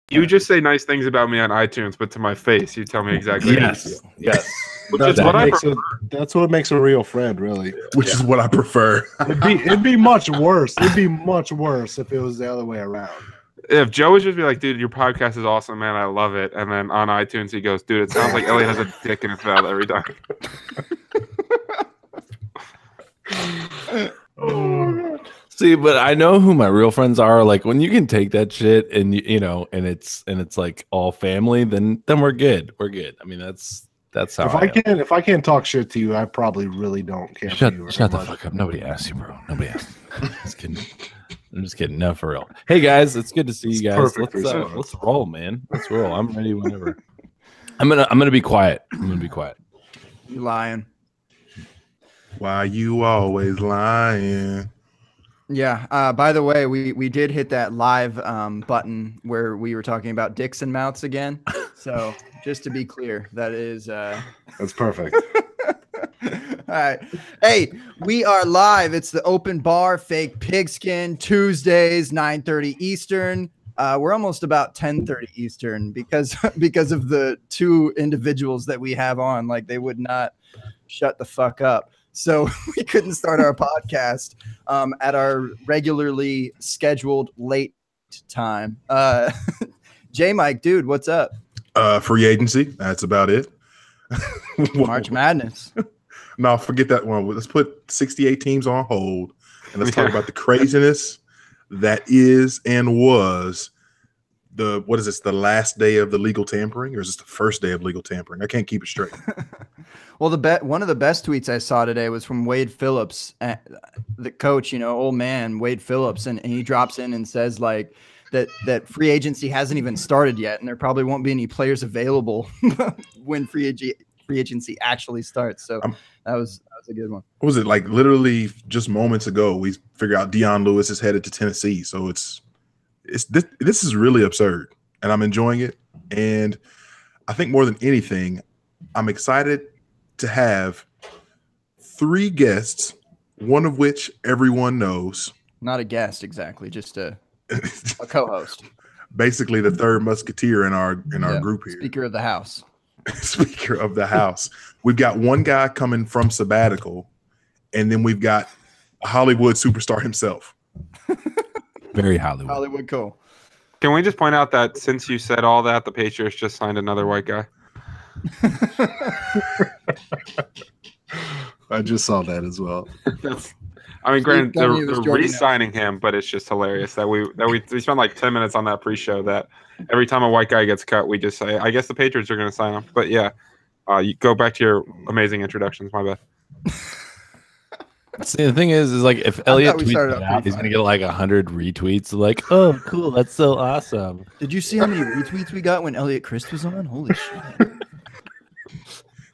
You just say nice things about me on iTunes, but to my face, you tell me exactly how you feel. Yes. Which is what I prefer. That's what makes a real friend, really. Which is what I prefer. It'd be much worse. It'd be much worse if it was the other way around. If Joe would just be like, dude, your podcast is awesome, man. I love it. And then on iTunes, he goes, dude, it sounds like Eliot has a dick in his mouth every time. See, but I know who my real friends are. Like when you can take that shit and you know, and it's like all family, then we're good. We're good. I mean, that's how. If I can't talk shit to you, I probably really don't care. Shut the fuck up. Nobody asked you, bro. Nobody asked. Just kidding. I'm just kidding. No, for real. Hey guys, it's good to see you guys. Let's roll, man. Let's roll. I'm ready whenever. I'm gonna be quiet. You lying? Why you always lying? Yeah. By the way, we did hit that live button where we were talking about dicks and mouths again. So just to be clear, that is that's perfect. All right. Hey, we are live. It's the Open Bar Fake Pigskin Tuesdays, 9:30 Eastern. We're almost about 10:30 Eastern because of the two individuals that we have on. Like they would not shut the fuck up. So we couldn't start our podcast at our regularly scheduled late time. JMic, dude, what's up? Free agency. That's about it. March Madness. No, forget that one. Let's put 68 teams on hold and let's talk about the craziness that is and was the last day of the legal tampering, or is this the first day of legal tampering? I can't keep it straight. Well, one of the best tweets I saw today was from Wade Phillips, the coach, old man Wade Phillips, and he drops in and says like that free agency hasn't even started yet, and there probably won't be any players available when free agency actually starts. So that was a good one. What was it like? Literally just moments ago, we figured out Deion Lewis is headed to Tennessee. So this is really absurd, and I'm enjoying it. And I think more than anything, I'm excited to have 3 guests, one of which everyone knows. Not a guest exactly, just a co-host. Basically, the third musketeer in our group here. Speaker of the House. Speaker of the House. We've got one guy coming from sabbatical, and then we've got a Hollywood superstar himself. Very Hollywood. Hollywood, cool. Can we just point out that since you said all that, the Patriots just signed another white guy? I just saw that as well. I mean, granted, they're re-signing him, but it's just hilarious that we spent like 10 minutes on that pre-show that every time a white guy gets cut, we just say, I guess the Patriots are going to sign him. But yeah, you go back to your amazing introductions. My bad. See, the thing is like if Eliot tweets it out, he's going to get like 100 retweets. Like, oh, cool, that's so awesome. Did you see how many retweets we got when Eliot Christ was on? Holy shit!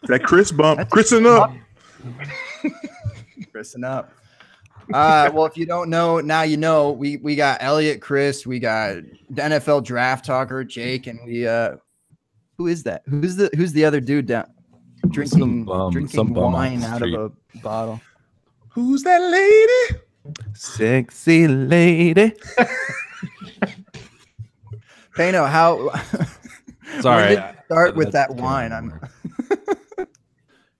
That Chris bump, Christen up. Christen up. Well, if you don't know, now you know. We got Eliot, Chris, we got the NFL draft talker, Jake, and we who is that? Who's the other dude down drinking wine out of a bottle? Who's that lady? Sexy lady. Pano, how sorry, start with that wine.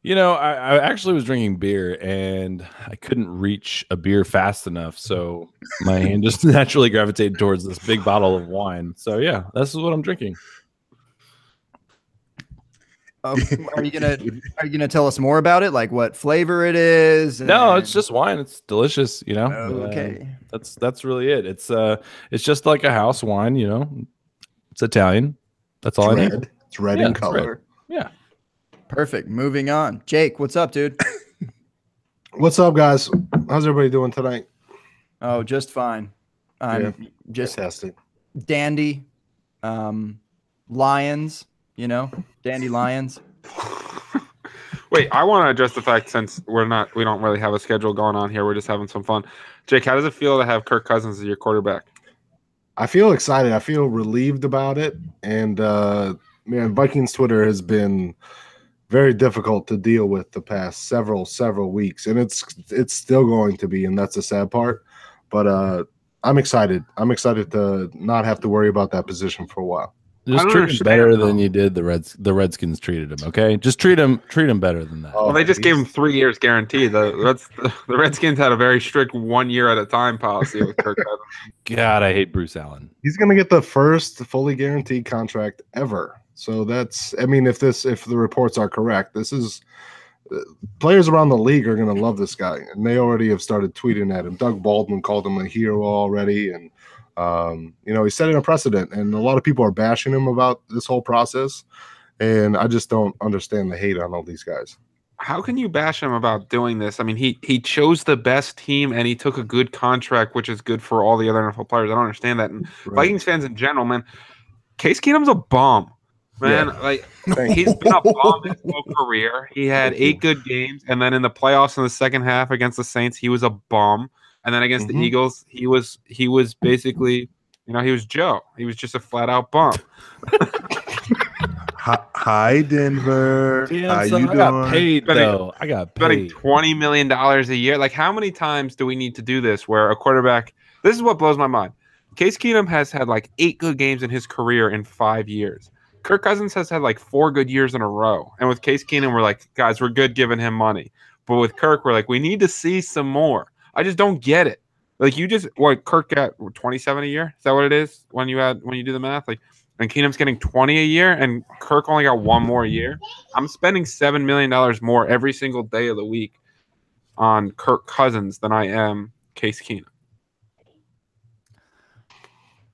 I actually was drinking beer and I couldn't reach a beer fast enough, so my hand just naturally gravitated towards this big bottle of wine. So yeah, this is what I'm drinking. Are you gonna tell us more about it, like what flavor it is? No, it's just wine. It's delicious, Okay, that's really it. It's just like a house wine, It's Italian. That's all I need. It's red in color. Yeah. Perfect. Moving on. Jake, what's up, dude? What's up, guys? How's everybody doing tonight? Oh, just fine. Just fantastic. Dandy. Lions, Dandy Lions. Wait, I want to address the fact since we don't really have a schedule going on here. We're just having some fun. Jake, how does it feel to have Kirk Cousins as your quarterback? I feel excited. I feel relieved about it. And man, Vikings Twitter has been very difficult to deal with the past several weeks, and it's still going to be, and that's the sad part. But I'm excited. I'm excited to not have to worry about that position for a while. Just treat him better than you did the Redskins treated him. Okay, just treat him better than that. Well, they just gave him 3 years guaranteed. The Redskins had a very strict 1 year at a time policy with Kirk Cousins. God, I hate Bruce Allen. He's gonna get the first fully guaranteed contract ever. So that's, I mean, if the reports are correct, this is players around the league are gonna love this guy, and they already have started tweeting at him. Doug Baldwin called him a hero already, and he's setting a precedent, and a lot of people are bashing him about this whole process, and I just don't understand the hate on all these guys. How can you bash him about doing this? I mean, he chose the best team, and he took a good contract, which is good for all the other NFL players. I don't understand that. And Vikings fans in general, man, Case Keenum's a bum, man. Yeah. Like he's been a bum his whole career. He had 8 good games, and then in the playoffs in the second half against the Saints, he was a bum. And then against the Eagles, he was basically, he was Joe. He was just a flat out bum. Hi, Denver. Damn, how son, you I doing? got paid though. I got paid. $20 million a year. Like, how many times do we need to do this? Where a quarterback? This is what blows my mind. Case Keenum has had like 8 good games in his career in 5 years. Kirk Cousins has had like 4 good years in a row. And with Case Keenum, we're like, guys, we're good giving him money. But with Kirk, we're like, we need to see some more. I just don't get it. Like, Kirk got 27 a year? Is that what it is when you do the math? Like, and Keenum's getting 20 a year, and Kirk only got 1 more a year. I'm spending $7 million more every single day of the week on Kirk Cousins than I am Case Keenum.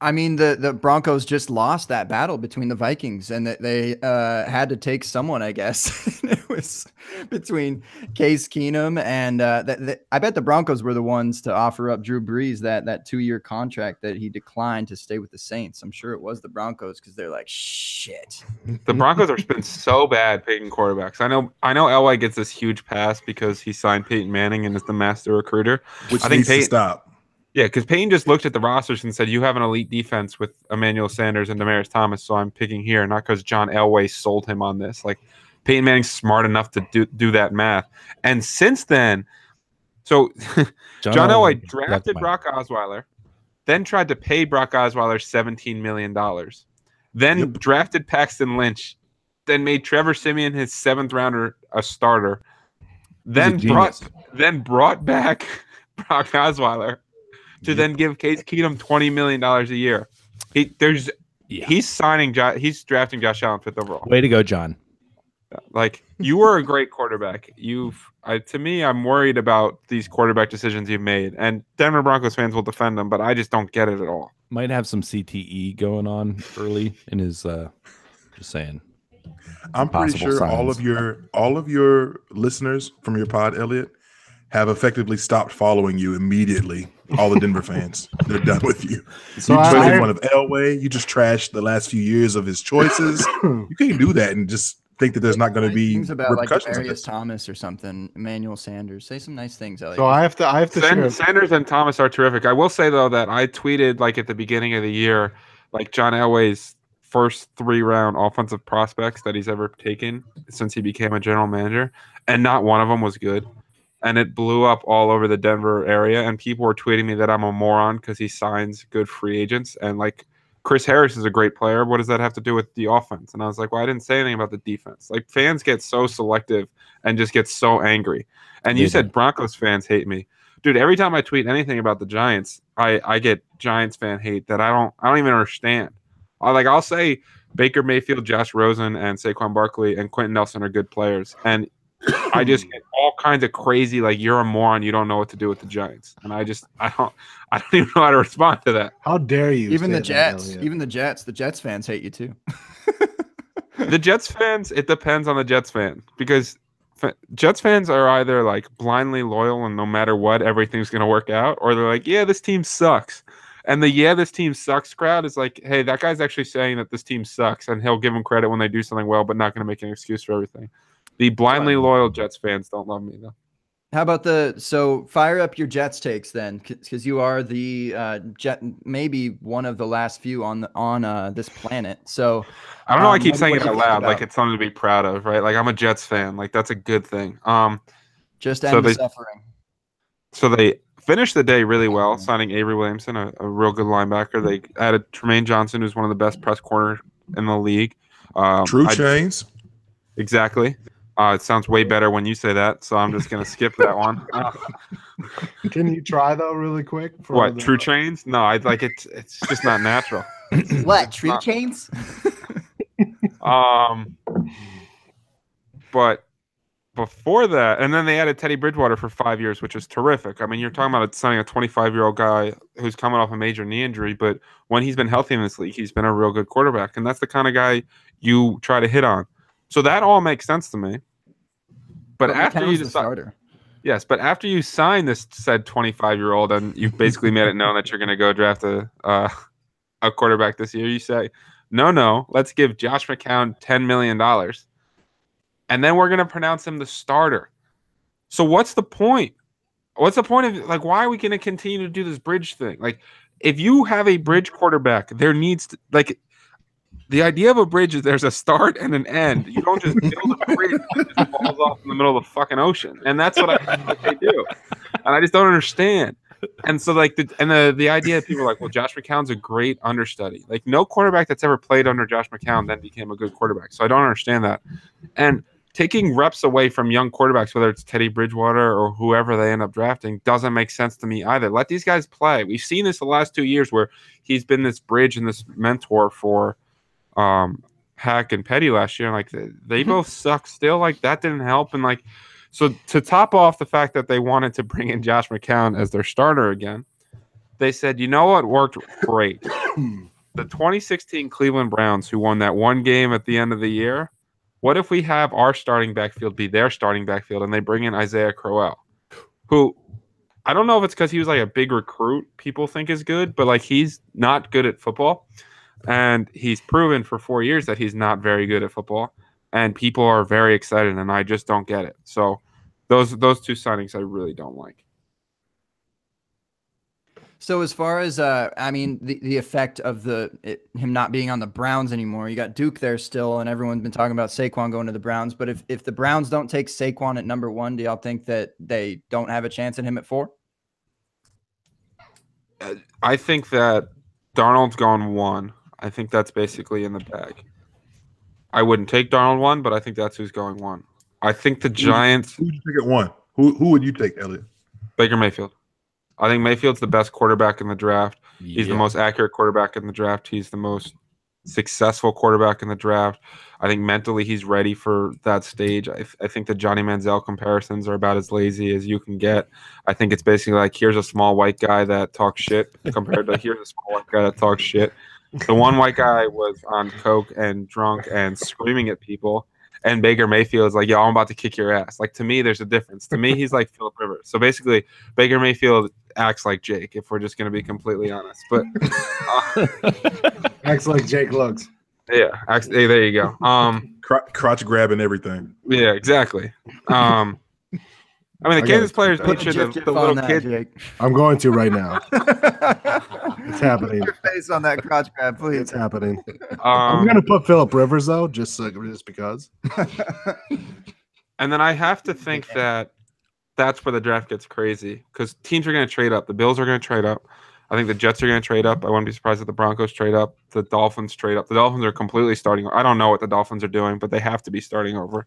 I mean, the Broncos just lost that battle between the Vikings, and that they had to take someone, I guess. It was between Case Keenum and I bet the Broncos were the ones to offer up Drew Brees that 2-year contract that he declined to stay with the Saints. I'm sure it was the Broncos because they're like, shit. The Broncos have been so bad picking quarterbacks. I know Elway gets this huge pass because he signed Peyton Manning and is the master recruiter. Which needs to stop. Yeah, because Payton just looked at the rosters and said, you have an elite defense with Emmanuel Sanders and Demaryius Thomas, so I'm picking here, not because John Elway sold him on this. Like, Peyton Manning's smart enough to do that math. And since then, so John Elway drafted Brock Osweiler, then tried to pay Brock Osweiler $17 million, then drafted Paxton Lynch, then made Trevor Siemian his 7th rounder a starter, then brought back Brock Osweiler to then give Case Keenum $20 million a year. He's drafting Josh Allen 5th overall. Way to go, John. Like, you were a great quarterback. To me, I'm worried about these quarterback decisions you've made, and Denver Broncos fans will defend them, but I just don't get it at all. Might have some CTE going on early in his. Just saying. I'm pretty sure signs. all of your listeners from your pod, Eliot, have effectively stopped following you immediately. All the Denver fans, they're done with you. So you just made fun of Elway. You just trashed the last few years of his choices. You can't do that and just think that there's not going to be things about repercussions. Like Demaryius Thomas or something. Emmanuel Sanders. Say some nice things, Eliot. So I have to share. Sanders and Thomas are terrific. I will say though that I tweeted like at the beginning of the year, like John Elway's first 3-round offensive prospects that he's ever taken since he became a general manager, and not one of them was good. And it blew up all over the Denver area, and people were tweeting me that I'm a moron because he signs good free agents. And like, Chris Harris is a great player. What does that have to do with the offense? And I was like, well, I didn't say anything about the defense. Like, fans get so selective and just get so angry. And you said Broncos fans hate me. Dude, every time I tweet anything about the Giants, I get Giants fan hate that I don't even understand. I'll say Baker Mayfield, Josh Rosen, and Saquon Barkley and Quentin Nelson are good players. And I just get all kinds of crazy, like, you're a moron, you don't know what to do with the Giants. And I don't even know how to respond to that. How dare you? Even the Jets, the Jets fans hate you too. The Jets fans, it depends on the Jets fan, because Jets fans are either like blindly loyal and no matter what, everything's going to work out, or they're like, yeah, this team sucks. And the this team sucks crowd is like, hey, that guy's actually saying that this team sucks, and he'll give him credit when they do something well, but not going to make an excuse for everything. The blindly loyal Jets fans don't love me, though. How about so fire up your Jets takes then, because you are the Jet, maybe one of the last few on this planet. So I don't know. I keep saying it out loud, like it's something to be proud of, right? Like, I'm a Jets fan, like that's a good thing. Just end the suffering. So they finished the day really well, signing Avery Williamson, a real good linebacker. They added Tremaine Johnson, who's one of the best press corners in the league. True Chains. Exactly. It sounds way better when you say that, so I'm just going to skip that one. Can you try, though, really quick? What, True Chains? No, I like it. It's just not natural. What, True Chains? But before that, and then they added Teddy Bridgewater for 5 years, which is terrific. I mean, you're talking about signing a 25-year-old guy who's coming off a major knee injury, but when he's been healthy in this league, he's been a real good quarterback, and that's the kind of guy you try to hit on. So that all makes sense to me. But after you decide, yes, but after you sign this said 25-year-old, and you've basically made it known that you're going to go draft a quarterback this year, you say, no, let's give Josh McCown $10 million. And then we're going to pronounce him the starter. So what's the point? What's the point of, like, why are we going to continue to do this bridge thing? Like, if you have a bridge quarterback, there needs to, like, the idea of a bridge is there's a start and an end. You don't just build a bridge that just falls off in the middle of the fucking ocean. And that's what they do. And I just don't understand. And so, like, the idea of people are like, well, Josh McCown's a great understudy. Like, no quarterback that's ever played under Josh McCown then became a good quarterback. So I don't understand that. And taking reps away from young quarterbacks, whether it's Teddy Bridgewater or whoever they end up drafting, doesn't make sense to me either. Let these guys play. We've seen this the last 2 years where he's been this bridge and this mentor for Hack and Petty last year. Like, they both suck still. Like, that didn't help. And, like, so to top off the fact that they wanted to bring in Josh McCown as their starter again, they said, you know what worked great? The 2016 Cleveland Browns, who won that one game at the end of the year, what if we have our starting backfield be their starting backfield, and they bring in Isaiah Crowell, who I don't know if it's because he was like a big recruit people think is good, but like he's not good at football, and he's proven for 4 years that he's not very good at football, and people are very excited, and I just don't get it. So those two signings I really don't like. So as far as I mean, the effect of him not being on the Browns anymore, you got Duke there still, and everyone's been talking about Saquon going to the Browns. But if the Browns don't take Saquon at number 1, do y'all think that they don't have a chance at him at 4? I think that Darnold's gone 1. I think that's basically in the bag. I wouldn't take Darnold 1, but I think that's who's going 1. I think the Giants. Who would you take at 1? Who would you take, Eliot? Baker Mayfield. I think Mayfield's the best quarterback in the draft. He's the most accurate quarterback in the draft. He's the most successful quarterback in the draft. I think mentally he's ready for that stage. I think the Johnny Manziel comparisons are about as lazy as you can get. I think it's basically like, here's a small white guy that talks shit compared to here's a small white guy that talks shit. The one white guy was on coke and drunk and screaming at people. And Baker Mayfield is like, yo, I'm about to kick your ass. Like, to me, there's a difference. To me, he's like Phillip Rivers. So basically, Baker Mayfield acts like Jake, if we're just going to be completely honest. But acts like Jake looks. Yeah, hey, there you go. Crotch grabbing everything. Yeah, exactly. I mean, the Kansas players picture the little kid. Jake. I'm going to right now. It's happening. Put your face on that crotch grab, please. It's happening. I'm going to put Phillip Rivers, though, just because. And then I have to think that that's where the draft gets crazy, because teams are going to trade up. The Bills are going to trade up. I think the Jets are going to trade up. I wouldn't be surprised if the Broncos trade up. The Dolphins trade up. The Dolphins are completely starting. I don't know what the Dolphins are doing, but they have to be starting over.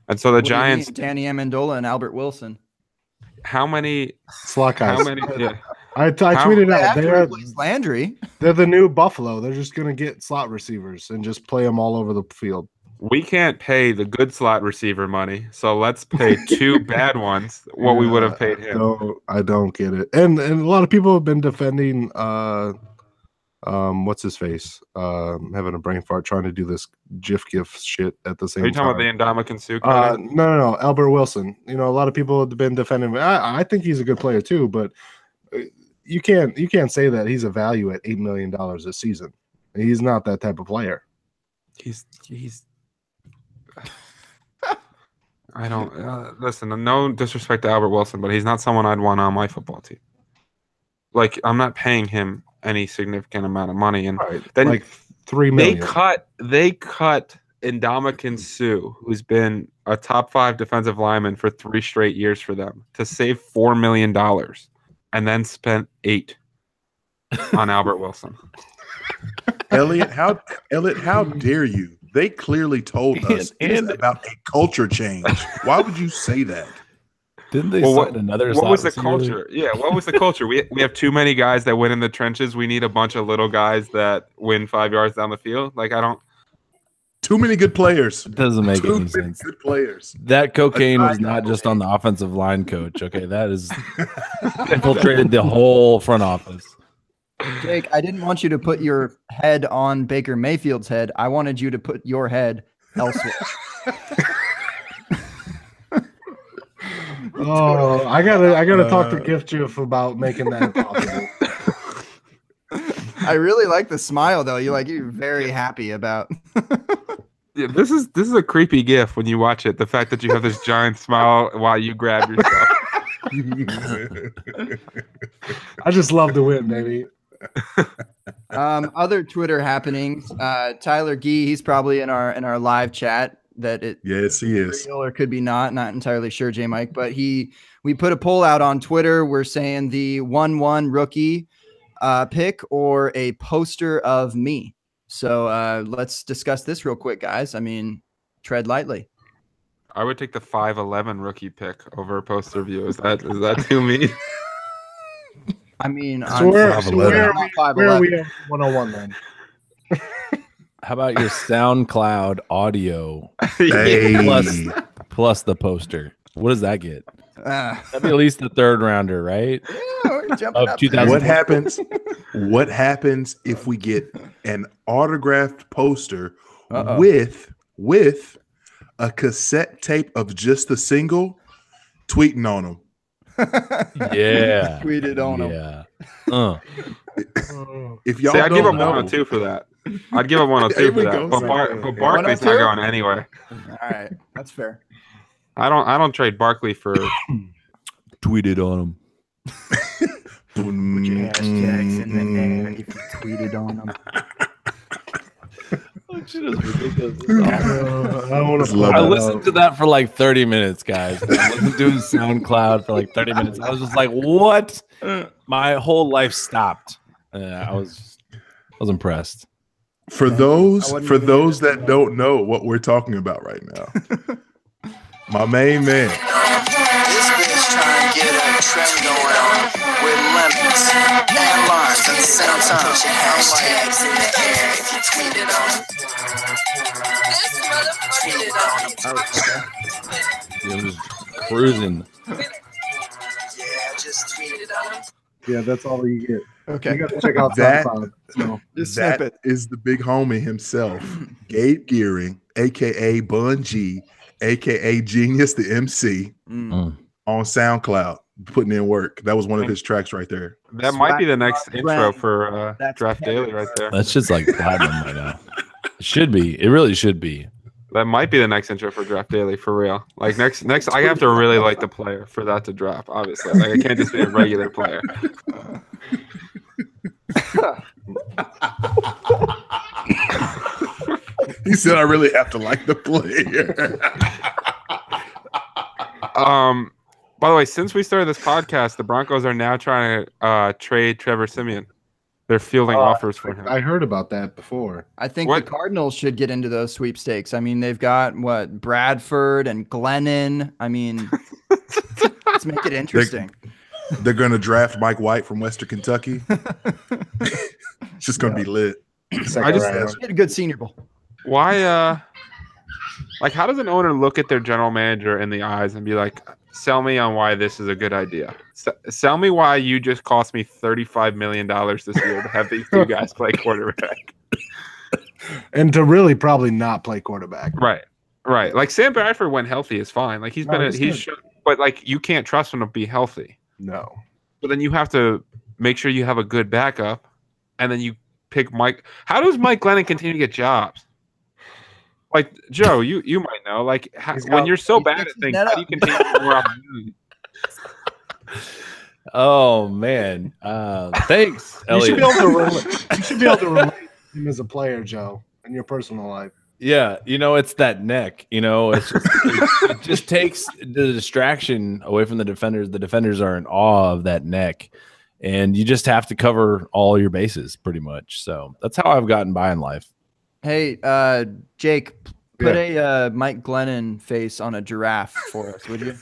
And so the Giants, Danny Amendola and Albert Wilson. How many slot guys? How many? Yeah. I tweeted out they're Landry. They're the new Buffalo. They're just gonna get slot receivers and just play them all over the field. We can't pay the good slot receiver money, so let's pay 2 bad ones what we would have paid him. No, I don't get it. And a lot of people have been defending what's his face? Having a brain fart trying to do this GIF shit at the same time. Are you talking about the Ndamukong Suh? No. Albert Wilson. You know, a lot of people have been defending him. I think he's a good player too, but you can't say that he's a value at $8 million a season. He's not that type of player. He's I don't listen. No disrespect to Albert Wilson, but he's not someone I'd want on my football team. Like, I'm not paying him any significant amount of money, and then like $3 million. They cut Ndamukong Suh, who's been a top 5 defensive lineman for 3 straight years for them to save $4 million and then spent 8 on Albert Wilson. Eliot, how dare you? They clearly told us it's about a culture change. Why would you say that? Didn't they sign another? What was the culture? Yeah, what was the culture? We have too many guys that win in the trenches. We need a bunch of little guys that win 5 yards down the field. Like, I don't. Too many good players. It doesn't make any sense. Good players. That cocaine was not just on the offensive line coach. Okay, that is infiltrated the whole front office. Jake, I didn't want you to put your head on Baker Mayfield's head. I wanted you to put your head elsewhere. Oh, I gotta talk to Gift Jeff about making that possible. I really like the smile though. You're very happy about. Yeah, this is a creepy gif when you watch it. The fact that you have this giant smile while you grab yourself. I just love to win, baby. Other Twitter happenings. Tyler Gee, he's probably in our live chat. Yes, he is. Real or could be not entirely sure, JMic, but we put a poll out on Twitter. We're saying the 1-1 rookie pick or a poster of me. So let's discuss this real quick, guys. I mean, tread lightly. I would take the 5'11" rookie pick over a poster of you. Is that too mean? I mean, so where are we at 101 then? How about your SoundCloud audio Hey. plus the poster? What does that get? That'd be at least the 3rd rounder, right? Yeah, we're jumping up. What happens if we get an autographed poster with a cassette tape of just the single tweeting on them? Yeah. Tweeted on them. Yeah. If y'all I'd give him know, 102 for that. I'd give him 102 for that. But Barkley's not going anywhere. All right, that's fair. I don't trade Barkley for tweeted on him. Put your hashtags in the air if you tweeted on them. I listened to that for like 30 minutes, guys. I wasn't doing SoundCloud for like 30 minutes. I was just like, what? My whole life stopped. I was impressed. For those that don't know what we're talking about right now, my main man. This bitch trying to get a trend going on with lemons and limes at the same time. Put your hashtags in the air if you tweet it on. This motherfucker tweeted on. I'm just cruising. Yeah, just tweet it on. Yeah, that's all you get. Okay. You got to check out That- SoundCloud. So. That is the big homie himself, Gabe Gearing, aka Bun G, aka Genius the MC, on SoundCloud, putting in work. That was one of his tracks right there. that might be the next intro for Draft Daily right there. That shit's like platinum right now. It should be. It really should be. That might be the next intro for Draft Daily for real. Like next, I have to really like the player for that to drop. Obviously, like I can't just be a regular player. He said, "I really have to like the player." By the way, since we started this podcast, the Broncos are now trying to trade Trevor Siemian. They're fielding offers for him. I heard about that before. I think the Cardinals should get into those sweepstakes. I mean, they've got Bradford and Glennon. I mean, let's make it interesting. They're going to draft Mike White from Western Kentucky. It's just going to be lit. I just get a good Senior Bowl. Why? Like, how does an owner look at their general manager in the eyes and be like, "Sell me on why this is a good idea. Sell me why you just cost me $35 million this year to have these two guys play quarterback." And to really probably not play quarterback. Right. Like Sam Bradford when healthy is fine. Like but like you can't trust him to be healthy. No. But then you have to make sure you have a good backup, and then you pick Mike. How does Mike Glennon continue to get jobs? Like, Joe, you might know. Like, when you're so bad at things, how do you continue to more opportunity? Oh man, thanks, Eliot. You should be able to relate him as a player, Joe, in your personal life. Yeah, it's that neck. It's just it just takes the distraction away from the defenders. The defenders are in awe of that neck, and you just have to cover all your bases pretty much. So that's how I've gotten by in life. Hey, Jake, put a Mike Glennon face on a giraffe for us, would you?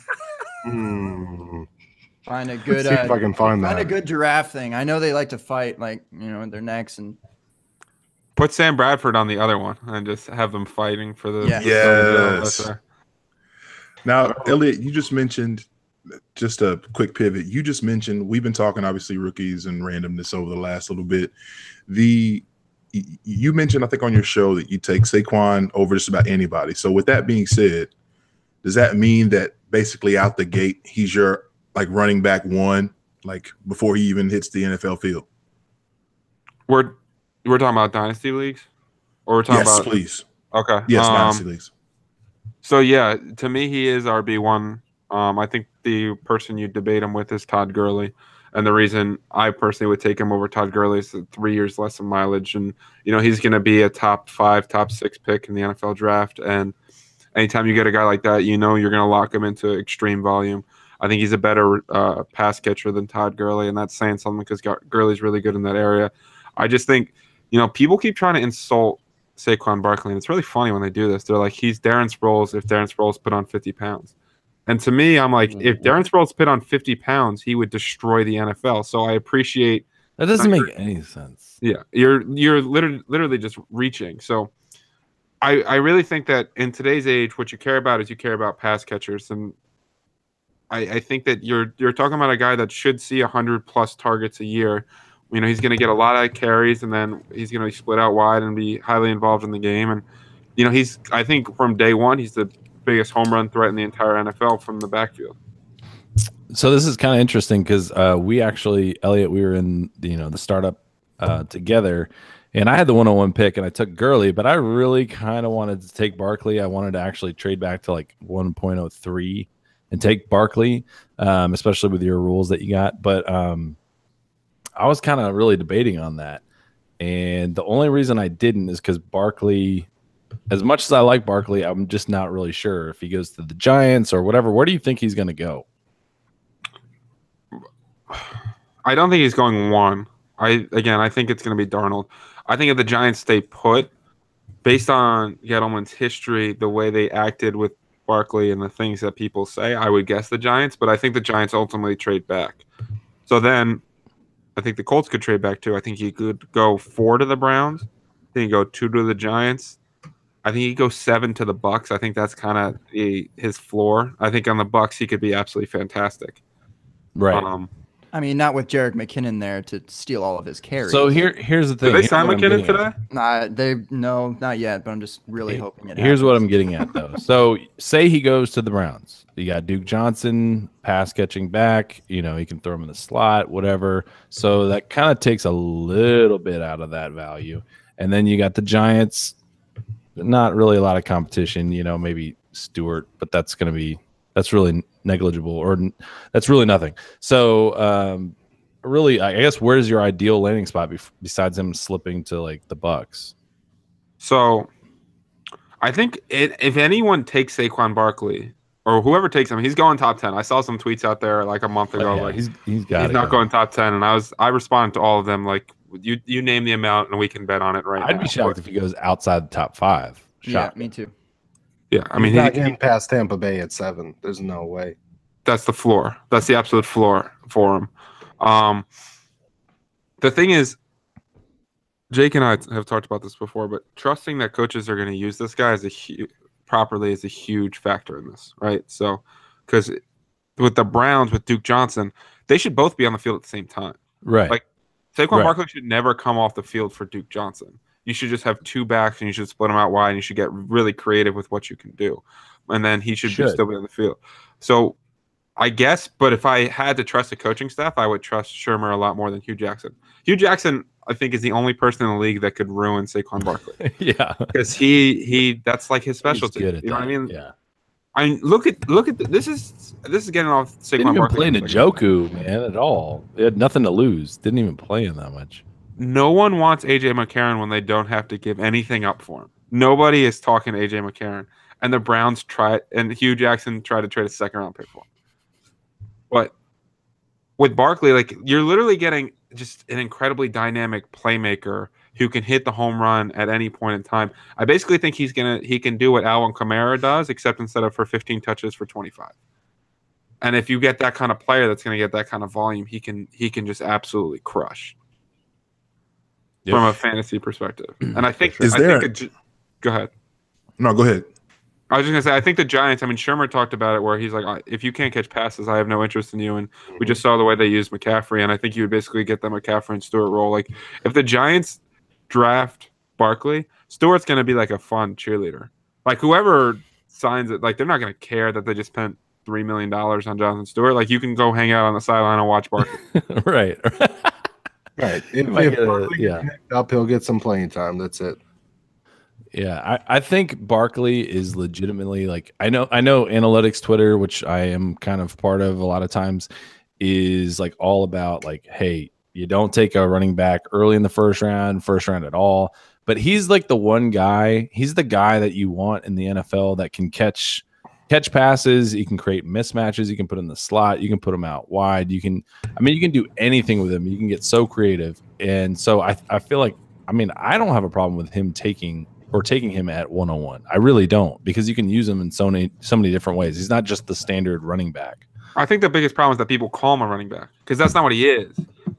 Find a good. See if I can find a good giraffe thing. I know they like to fight, like their necks and. Put Sam Bradford on the other one and just have them fighting for the. Yes. Now, Eliot, you just mentioned, just a quick pivot. You just mentioned we've been talking obviously rookies and randomness over the last little bit. You mentioned, I think, on your show that you take Saquon over just about anybody. So with that being said, does that mean that basically out the gate he's your running back one, before he even hits the NFL field? We're talking about dynasty leagues, or we're talking about? Please. Okay. Yes, dynasty leagues. So yeah, to me he is RB1. I think the person you debate him with is Todd Gurley, and the reason I personally would take him over Todd Gurley is 3 years less of mileage, and he's going to be a top 5, top 6 pick in the NFL draft, and anytime you get a guy like that, you're going to lock him into extreme volume. I think he's a better pass catcher than Todd Gurley, and that's saying something because Gurley's really good in that area. I just think, people keep trying to insult Saquon Barkley, and it's really funny when they do this. They're like, he's Darren Sproles if Darren Sproles put on 50 pounds. And to me, I'm like, if Darren Sproles put on 50 pounds, he would destroy the NFL. So I appreciate that. Doesn't make any sense. Yeah, you're literally just reaching. So I really think that in today's age, what you care about is you care about pass catchers, and I think that you're talking about a guy that should see 100+ targets a year. He's going to get a lot of carries, and then he's going to be split out wide and be highly involved in the game. And I think from day one, he's the biggest home run threat in the entire NFL from the backfield. So this is kind of interesting because we actually, Eliot, we were in the startup together, and I had the 101 pick, and I took Gurley, but I really kind of wanted to take Barkley. I wanted to actually trade back to 1.03 and take Barkley, especially with your rules that you got. But I was kind of really debating on that. And the only reason I didn't is because Barkley, as much as I like Barkley, I'm just not really sure if he goes to the Giants or whatever. Where do you think he's going to go? I don't think he's going one. I think it's going to be Darnold. I think if the Giants stay put, based on Gettleman's history, the way they acted with Barkley and the things that people say, I would guess the Giants, but I think the Giants ultimately trade back. So then I think the Colts could trade back too. I think he could go 4 to the Browns. I think he'd go 2 to the Giants. I think he'd go 7 to the Bucks. I think that's kind of his floor. I think on the Bucks he could be absolutely fantastic. Right. I mean, not with Jerick McKinnon there to steal all of his carries. So here's the thing. Did they sign McKinnon today? No, not yet. But I'm just really hoping it. Here's what I'm getting at though. So say he goes to the Browns. You got Duke Johnson pass catching back. He can throw him in the slot, whatever. So that kind of takes a little bit out of that value. And then you got the Giants. Not really a lot of competition. Maybe Stewart, but that's really negligible, or that's really nothing. So really, I guess, where's your ideal landing spot besides him slipping to the Bucks? So I think if anyone takes Saquon Barkley or whoever takes him, he's going top 10. I saw some tweets out there a month ago. He's not going top 10, and I responded to all of them you name the amount and we can bet on it right now. I'd be shocked if he goes outside the top 5. Yeah, me too. Yeah, I mean, he's not getting past Tampa Bay at 7. There's no way. That's the floor. That's the absolute floor for him. The thing is, Jake and I have talked about this before, but trusting that coaches are going to use this guy properly is a huge factor in this, right? So, because with the Browns, with Duke Johnson, they should both be on the field at the same time. Right. Saquon Barkley should never come off the field for Duke Johnson. You should just have 2 backs, and you should split them out wide, and you should get really creative with what you can do. And then he should still be on the field. So I guess, but if I had to trust a coaching staff, I would trust Shermer a lot more than Hugh Jackson. Hugh Jackson, I think, is the only person in the league that could ruin Saquon Barkley. Yeah. Because he that's his specialty. He's good at you know what I mean? Yeah. I mean, look at this is getting off Saquon Didn't even Barkley. play Njoku, man, at all. They had nothing to lose. Didn't even play him that much. No one wants AJ McCarron when they don't have to give anything up for him. Nobody is talking to AJ McCarron, and the Browns and Hugh Jackson tried to trade a 2nd-round pick for him. But with Barkley, like you're literally getting just an incredibly dynamic playmaker who can hit the home run at any point in time. I basically think he can do what Alvin Kamara does, except instead of for 15 touches for 25. And if you get that kind of player that's going to get that kind of volume, he can just absolutely crush from a fantasy perspective. And I think go ahead. No, go ahead. I was just going to say, I think the Giants, I mean, Shermer talked about it where he's like, if you can't catch passes, I have no interest in you. And we just saw the way they used McCaffrey. And I think you would basically get the McCaffrey and Stewart role. Like, if the Giants draft Barkley, Stewart's going to be like a fun cheerleader. Like, whoever signs it, like, they're not going to care that they just spent $3 million on Jonathan Stewart. Like, you can go hang out on the sideline and watch Barkley. Right. Right. If Barkley gets picked up, he'll get some playing time. That's it. Yeah, I think Barkley is legitimately like I know analytics Twitter, which I am kind of part of a lot of times, is like all about like, hey, you don't take a running back early in the first round at all. But he's like the one guy, he's the guy that you want in the NFL that can catch passes, he can create mismatches, you can put in the slot, you can put him out wide, you can do anything with him. You can get so creative. And so I feel like I don't have a problem with him taking him at 101. I really don't, because you can use him in so many different ways. He's not just the standard running back. I think the biggest problem is that people call him a running back because that's not what he is.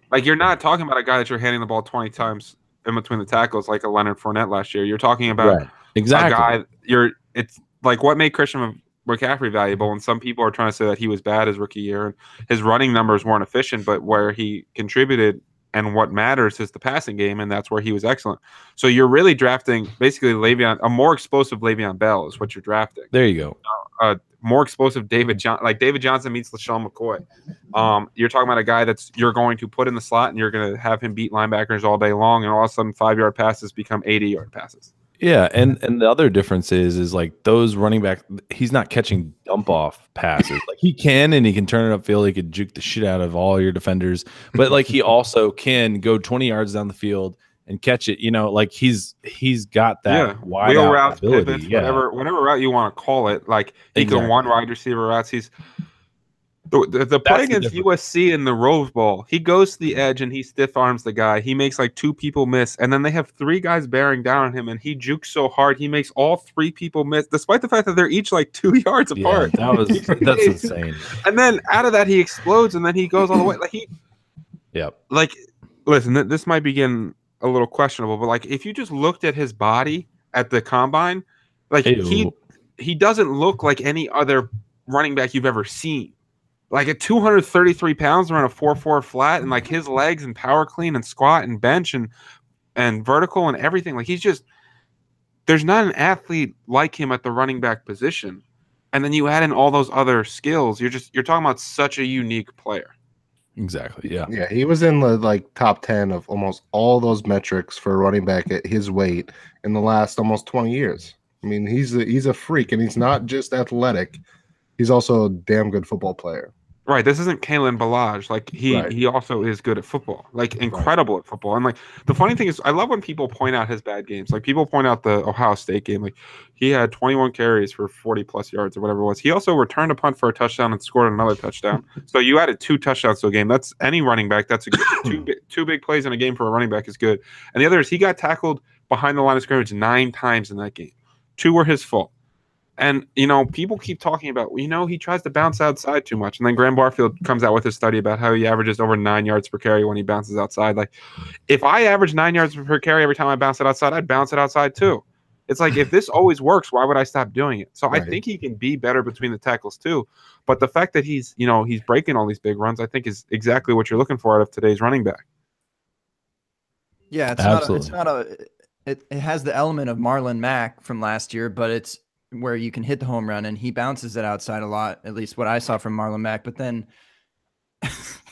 Like, you're not talking about a guy that you're handing the ball 20 times in between the tackles like a Leonard Fournette last year. You're talking about a guy. It's like what made Christian McCaffrey valuable, and some people are trying to say that he was bad his rookie year and his running numbers weren't efficient, but where he contributed and what matters is the passing game, and that's where he was excellent. So you're really drafting basically a more explosive Le'Veon Bell is what you're drafting. There you go. More explosive David Johnson meets LaShawn McCoy. You're talking about a guy you're going to put in the slot and you're going to have him beat linebackers all day long, and all of a sudden 5-yard passes become 80-yard passes. Yeah, and the other difference is like those running back, he's not catching dump off passes. Like he can, and he can turn it upfield. He could juke the shit out of all your defenders, but like he also can go 20 yards down the field and catch it. You know, like he's got that wide wheel out routes, ability. pivots, whatever route you want to call it. Like he can one wide receiver routes. He's the play against USC in the Rose Bowl. He goes to the edge and he stiff arms the guy. He makes like 2 people miss, and then they have 3 guys bearing down on him, and he jukes so hard he makes all 3 people miss, despite the fact that they're each like 2 yards apart. That's insane. And then out of that he explodes, and then he goes all the way. Like listen, this might be getting a little questionable, but like if you just looked at his body at the combine, like he doesn't look like any other running back you've ever seen. Like at 233 pounds, around a 4.4 flat, and like his legs and power clean and squat and bench and vertical and everything. Like there's not an athlete like him at the running back position. And then you add in all those other skills. You're talking about such a unique player. Exactly. Yeah. Yeah. He was in the like top 10 of almost all those metrics for a running back at his weight in the last almost 20 years. I mean, he's a freak, and he's not just athletic. He's also a damn good football player. Right. This isn't Kalen Ballage. Like he also is good at football, like incredible at football. And like the funny thing is, I love when people point out his bad games. Like people point out the Ohio State game. Like he had 21 carries for 40+ yards or whatever it was. He also returned a punt for a touchdown and scored another touchdown. So you added 2 touchdowns to a game. That's any running back. That's a good, two big plays in a game for a running back is good. And the other is he got tackled behind the line of scrimmage 9 times in that game. 2 were his fault. And, people keep talking about, he tries to bounce outside too much. And then Graham Barfield comes out with his study about how he averages over 9 yards per carry when he bounces outside. Like, if I average 9 yards per carry every time I bounce it outside, I'd bounce it outside too. It's like, if this always works, why would I stop doing it? So I think he can be better between the tackles too. But the fact that he's breaking all these big runs, I think is exactly what you're looking for out of today's running back. Yeah, it has the element of Marlon Mack from last year, but it's where you can hit the home run and he bounces it outside a lot, at least what I saw from Marlon Mack. But then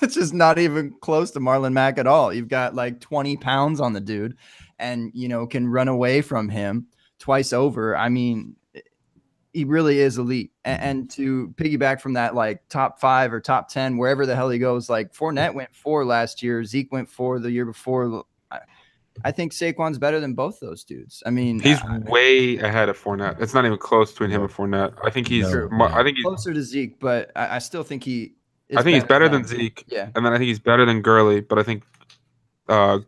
it's just not even close to Marlon Mack at all. You've got like 20 pounds on the dude and, can run away from him twice over. I mean, he really is elite. And to piggyback from that, like top 5 or top 10, wherever the hell he goes, like Fournette went 4 last year. Zeke went 4 the year before. I think Saquon's better than both those dudes. I mean, he's way ahead of Fournette. It's not even close between him and Fournette. I think he's closer to Zeke, but I still think he. I think he's better than Zeke. Yeah, and then I think he's better than Gurley. But I think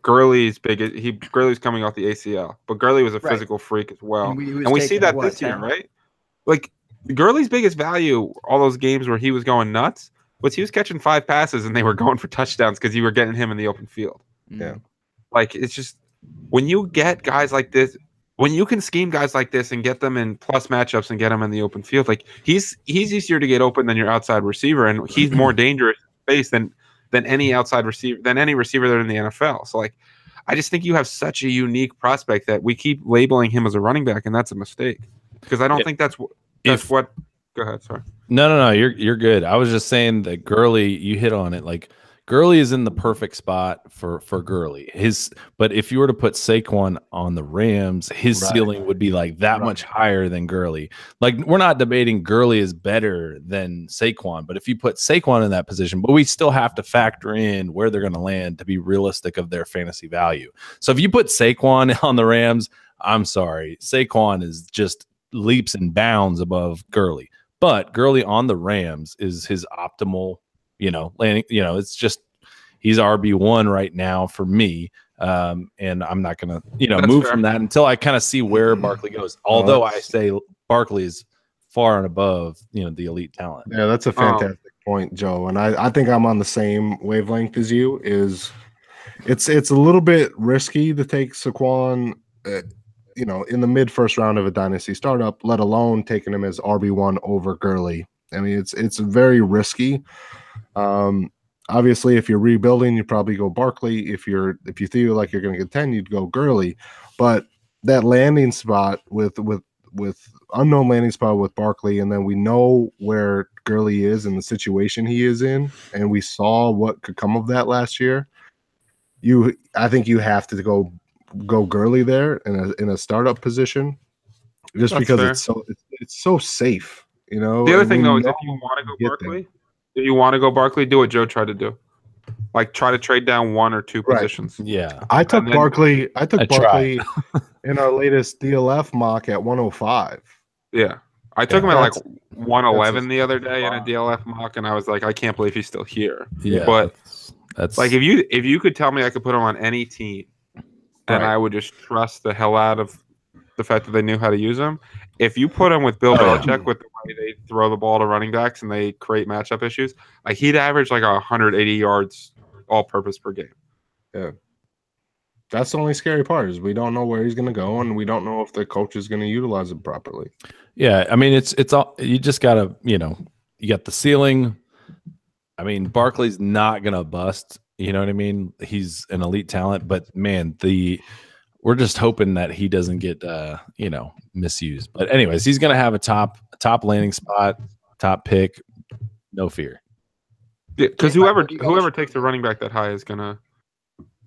Gurley's big. Gurley's coming off the ACL, but Gurley was a physical freak as well. And we see that this year, right? Like Gurley's biggest value, all those games where he was going nuts, was he was catching 5 passes and they were going for touchdowns because you were getting him in the open field. Yeah, like it's just when you get guys like this, when you can scheme guys like this and get them in plus matchups and get them in the open field, like he's easier to get open than your outside receiver, and he's more dangerous in space than any outside receiver, than any receiver that in the NFL. So like, I just think you have such a unique prospect that we keep labeling him as a running back, and that's a mistake because I don't think that's what. Go ahead. Sorry. No. You're good. I was just saying that Gurley, you hit on it. Like Gurley is in the perfect spot for Gurley. But if you were to put Saquon on the Rams, his ceiling would be like that much higher than Gurley. Like we're not debating Gurley is better than Saquon, but if you put Saquon in that position, but we still have to factor in where they're going to land to be realistic of their fantasy value. So if you put Saquon on the Rams, I'm sorry, Saquon is just leaps and bounds above Gurley. But Gurley on the Rams is his optimal, landing. It's just he's RB1 right now for me. And I'm not going to, move from that until I kind of see where Barkley goes. Although I say Barkley is far and above, the elite talent. Yeah, that's a fantastic point, Joe. And I think I'm on the same wavelength as you. It's a little bit risky to take Saquon, in the mid first round of a dynasty startup, let alone taking him as RB1 over Gurley. I mean, it's very risky. Obviously, if you're rebuilding, you probably go Barkley. If you feel like you're going to get 10, you'd go Gurley. But that landing spot with unknown landing spot with Barkley, and then we know where Gurley is and the situation he is in, and we saw what could come of that last year. I think you have to go Gurley there in a startup position, just That's because fair. it's so safe. The other thing though is if you want to go Barkley, do what Joe tried to do, like try to trade down 1 or 2 positions. Yeah, I took Barkley in our latest DLF mock at 105. Yeah, I took him at like 111 the other day in a DLF mock, and I was like, I can't believe he's still here. Yeah, but that's like if you could tell me I could put him on any team. And I would just trust the hell out of the fact that they knew how to use him. If you put him with Bill Belichick, with the way they throw the ball to running backs and they create matchup issues, like he'd average like 180 yards all-purpose per game. Yeah, that's the only scary part is we don't know where he's going to go, and we don't know if the coach is going to utilize him properly. Yeah, I mean it's all you just gotta you got the ceiling. I mean Barkley's not gonna bust. You know what I mean? He's an elite talent, but man, we're just hoping that he doesn't get misused. But anyways, he's gonna have a top landing spot, top pick, no fear. Yeah, because whoever takes the running back that high is gonna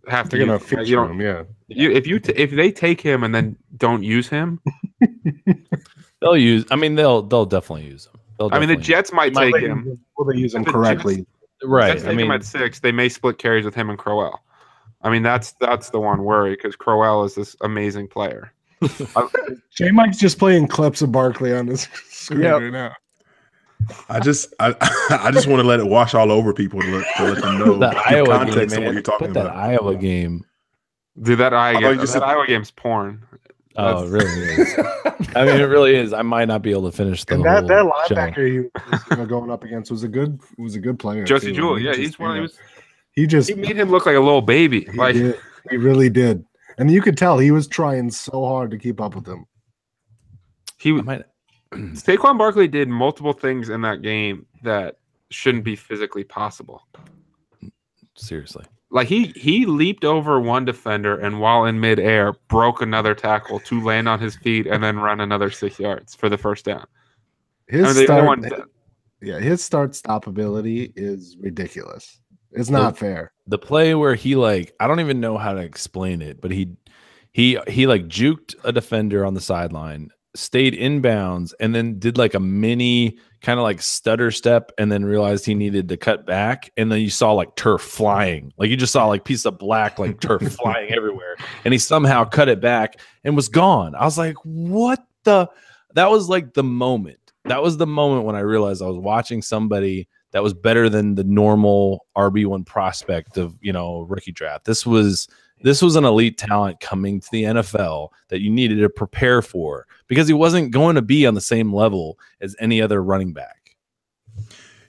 have to. They're gonna feature him, yeah. If they take him and then don't use him, they'll definitely use him. The Jets might take him. Will they use him correctly? Right. Take him at 6. They may split carries with him and Crowell. I mean, that's the one worry because Crowell is this amazing player. JMic's just playing clips of Barkley on his screen right now. I just want to let it wash all over people to let them know the Iowa context game, of what you're talking about. That Iowa game. Dude, that Iowa game's porn. Oh, it really is. I mean, it really is. I might not be able to finish the that linebacker he was going up against was a good player. Josie Jewell, yeah, he's one. He made him look like a little baby. He really did, and you could tell he was trying so hard to keep up with him. Saquon Barkley did multiple things in that game that shouldn't be physically possible. Seriously. Like he leaped over one defender and while in midair broke another tackle to land on his feet and then run another 6 yards for the first down. His start-stop ability is ridiculous. It's not fair. The play where he I don't even know how to explain it, but he like juked a defender on the sideline, stayed inbounds and then did like a mini kind of like stutter step and then realized he needed to cut back. And then you saw like turf flying. Like you just saw like piece of black, like turf flying everywhere. And he somehow cut it back and was gone. I was like, what the? That was like the moment. That was the moment when I realized I was watching somebody that was better than the normal RB1 prospect of, rookie draft. This was an elite talent coming to the NFL that you needed to prepare for because he wasn't going to be on the same level as any other running back.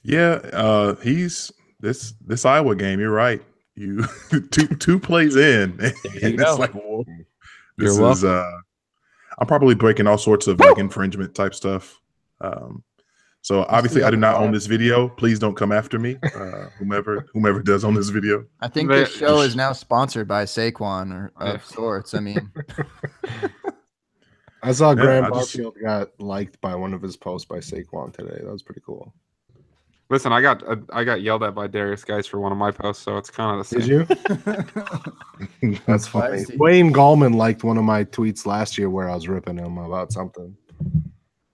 Yeah, he's this Iowa game. You're right. You two plays in, and it's like, whoa, this is. I'm probably breaking all sorts of like infringement type stuff. So obviously, I do not own this video. Please don't come after me, whomever does own this video. I think this show is now sponsored by Saquon or of sorts. I mean, I saw Graham Barfield got liked by one of his posts by Saquon today. That was pretty cool. Listen, I got yelled at by Darius Geis for one of my posts, so it's kind of the same. Did you? That's funny. Wayne Gallman liked one of my tweets last year where I was ripping him about something.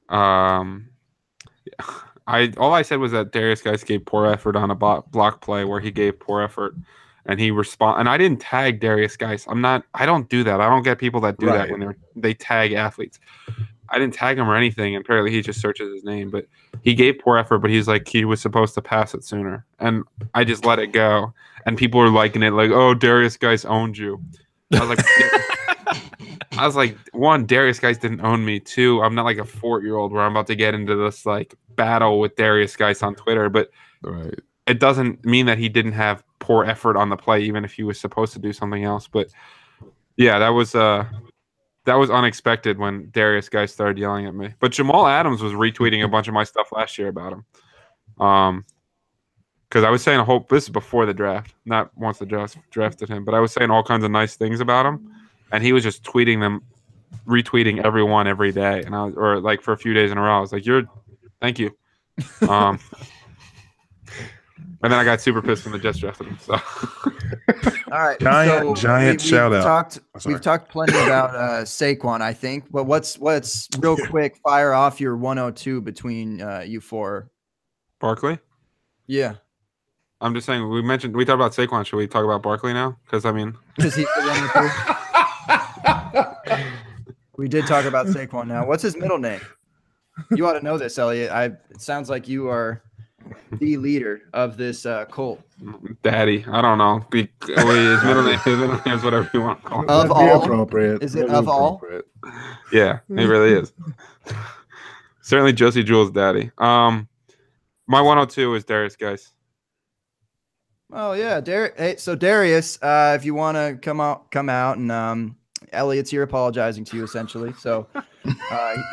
All I said was that Darius Geis gave poor effort on a block play where he gave poor effort, and he and I didn't tag Darius Geis. I don't do that. I don't get people that do that when they tag athletes. I didn't tag him or anything. And apparently he just searches his name, but he gave poor effort, but he's like, he was supposed to pass it sooner. And I just let it go. And people were liking it like, oh, Darius Geis owned you. I was like, one, Darius Geis didn't own me. Two, I'm not like a 4-year-old where I'm about to get into this like battle with Darius Geis on Twitter. But it doesn't mean that he didn't have poor effort on the play, even if he was supposed to do something else. But yeah, that was unexpected when Darius Geis started yelling at me. But Jamal Adams was retweeting a bunch of my stuff last year about him. Because I was saying this is before the draft, not once the draft drafted him, but I was saying all kinds of nice things about him, and he was just tweeting them, retweeting everyone every day, and or like for a few days in a row. I was like, thank you. And then I got super pissed when the Jets drafted him. So, all right, giant shout out. We've talked plenty about Saquon, I think. But what's real quick? Fire off your 102 between you four. Barkley. Yeah. I'm just saying. We talked about Saquon. Should we talk about Barkley now? Because he's the 102. We did talk about Saquon. Now, what's his middle name? You ought to know this, Eliot. It sounds like you are the leader of this cult. Daddy. I don't know. His middle name is whatever you want to call it. Of all? Appropriate. Is it of all? Yeah, it really is. Certainly Josie Jewell's daddy. My 102 is Darius Geis. Oh, yeah. Hey, so Darius, if you want to come out, and Eliot's here apologizing to you, essentially. So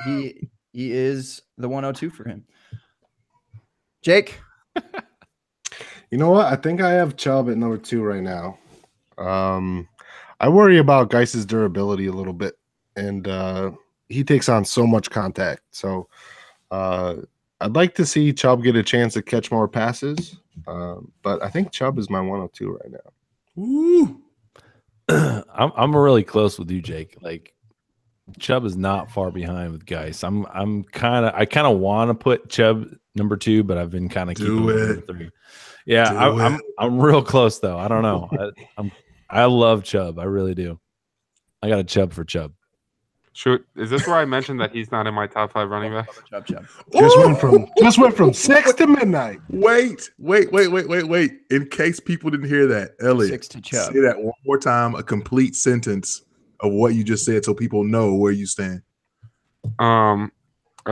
he is the 102 for him. Jake? You know what? I think I have Chubb at number 2 right now. I worry about Geis's durability a little bit, and he takes on so much contact. So I'd like to see Chubb get a chance to catch more passes, but I think Chubb is my 102 right now. Ooh. I'm really close with you, Jake. Like Chubb is not far behind with Geis. I kind of want to put Chubb number 2, but I've been kind of keeping it number 3. Yeah, I'm real close though. I don't know. I love Chubb. I really do. I got a Chubb for Chubb. Shoot, is this where I mentioned that he's not in my top 5 running backs? Chubb. Just went from 6 to midnight. Wait. In case people didn't hear that, Eliot, 6 to Chubb. Say that one more time, a complete sentence of what you just said so people know where you stand. I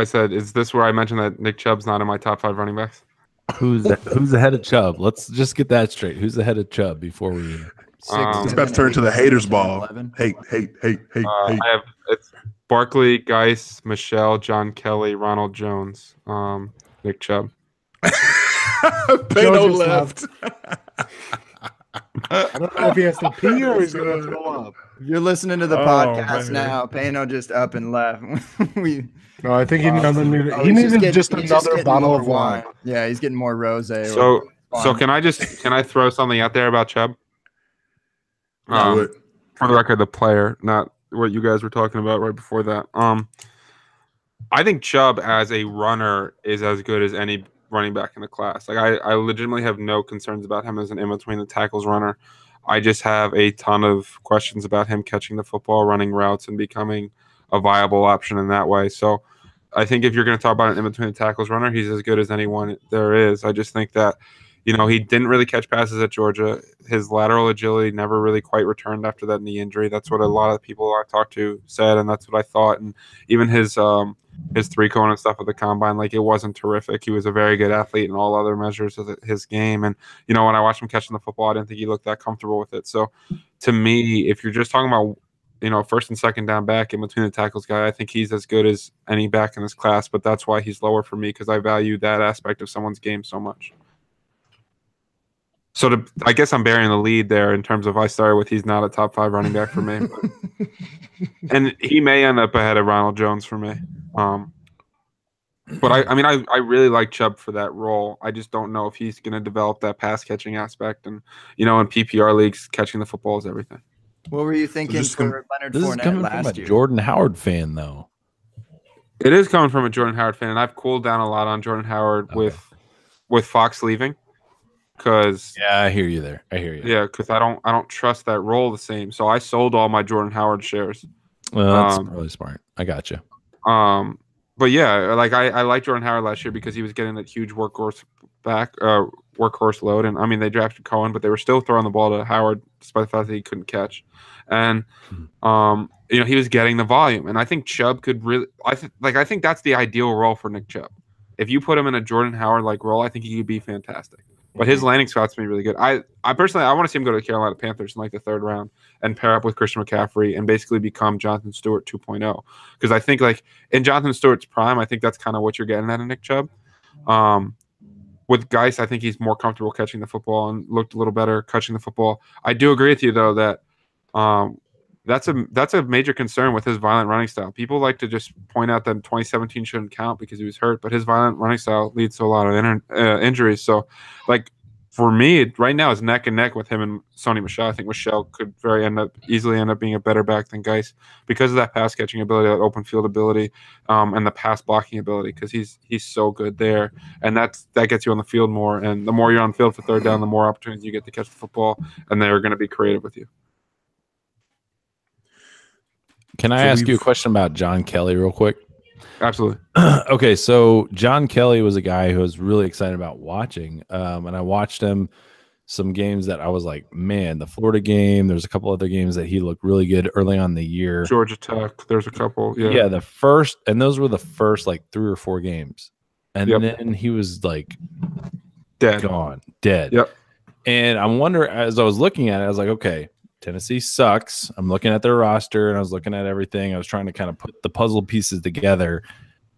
said, is this where I mentioned that Nick Chubb's not in my top 5 running backs? Who's ahead of Chubb? Let's just get that straight. Who's ahead of Chubb before we? It's about to turn to the haters ball. 11. Hate. It's Barkley, Geis, Michelle, John Kelly, Ronald Jones, Nick Chubb. Pano left. I don't know if he has to pee or he's going to throw up. You're listening to the podcast now. Pano just up and left. No, I think he needed just another bottle of wine. Yeah, he's getting more rosé. So can I throw something out there about Chubb? For the record, the player, not what you guys were talking about right before that. I think Chubb as a runner is as good as any running back in the class. Like I legitimately have no concerns about him as an in between the tackles runner. I just have a ton of questions about him catching the football, running routes, and becoming a viable option in that way. So I think if you're going to talk about an in between the tackles runner, he's as good as anyone there is. I just think that, he didn't really catch passes at Georgia. His lateral agility never really quite returned after that knee injury. That's what a lot of the people I talked to said, and that's what I thought. And even his 3-cone and stuff at the combine, like, it wasn't terrific. He was a very good athlete in all other measures of his game. And, when I watched him catching the football, I didn't think he looked that comfortable with it. So to me, if you're just talking about, first and second down back in between the tackles guy, I think he's as good as any back in this class, but that's why he's lower for me, because I value that aspect of someone's game so much. So I guess I'm bearing the lead there in terms of I started with he's not a top 5 running back for me. And he may end up ahead of Ronald Jones for me. But I really like Chubb for that role. I just don't know if he's going to develop that pass catching aspect. And, in PPR leagues, catching the football is everything. What were you thinking for Leonard This Fournette is coming last from a year? Jordan Howard fan, though. It is coming from a Jordan Howard fan, and I've cooled down a lot on Jordan Howard with Fox leaving. Because I hear you there. I hear you. Yeah, because I don't trust that role the same. So I sold all my Jordan Howard shares. Well, that's probably smart. I got you. But yeah, like I liked Jordan Howard last year because he was getting that huge workhorse load, and they drafted Cohen, but they were still throwing the ball to Howard despite the fact that he couldn't catch, and he was getting the volume, and I think Chubb could really. I think that's the ideal role for Nick Chubb. If you put him in a Jordan Howard like role, I think he could be fantastic. But his landing spot's been really good. I personally want to see him go to the Carolina Panthers in like the 3rd round and pair up with Christian McCaffrey and basically become Jonathan Stewart 2.0. Because I think like in Jonathan Stewart's prime, I think that's kind of what you're getting at in Nick Chubb. With Geis, I think he's more comfortable catching the football and looked a little better catching the football. I do agree with you though that that's a major concern with his violent running style. People like to just point out that 2017 shouldn't count because he was hurt, but his violent running style leads to a lot of injuries. So, like for me, right now is neck and neck with him and Sony Michel. I think Michel could easily end up being a better back than Geis because of that pass catching ability, that open field ability, and the pass blocking ability. Because he's so good there, and that gets you on the field more. And the more you're on the field for 3rd down, the more opportunities you get to catch the football, and they're going to be creative with you. Can I ask you a question about John Kelly real quick? Absolutely. Okay, so John Kelly was a guy who I was really excited about watching, and I watched him some games that I was like, man, the Florida game. There's a couple other games that he looked really good early on in the year. Georgia Tech, there's a couple. Yeah, those were the first like 3 or 4 games, and then he was like dead. Yep. And I wonder, as I was looking at it, I was like, okay, Tennessee sucks. I'm looking at their roster and I was looking at everything. I was trying to kind of put the puzzle pieces together.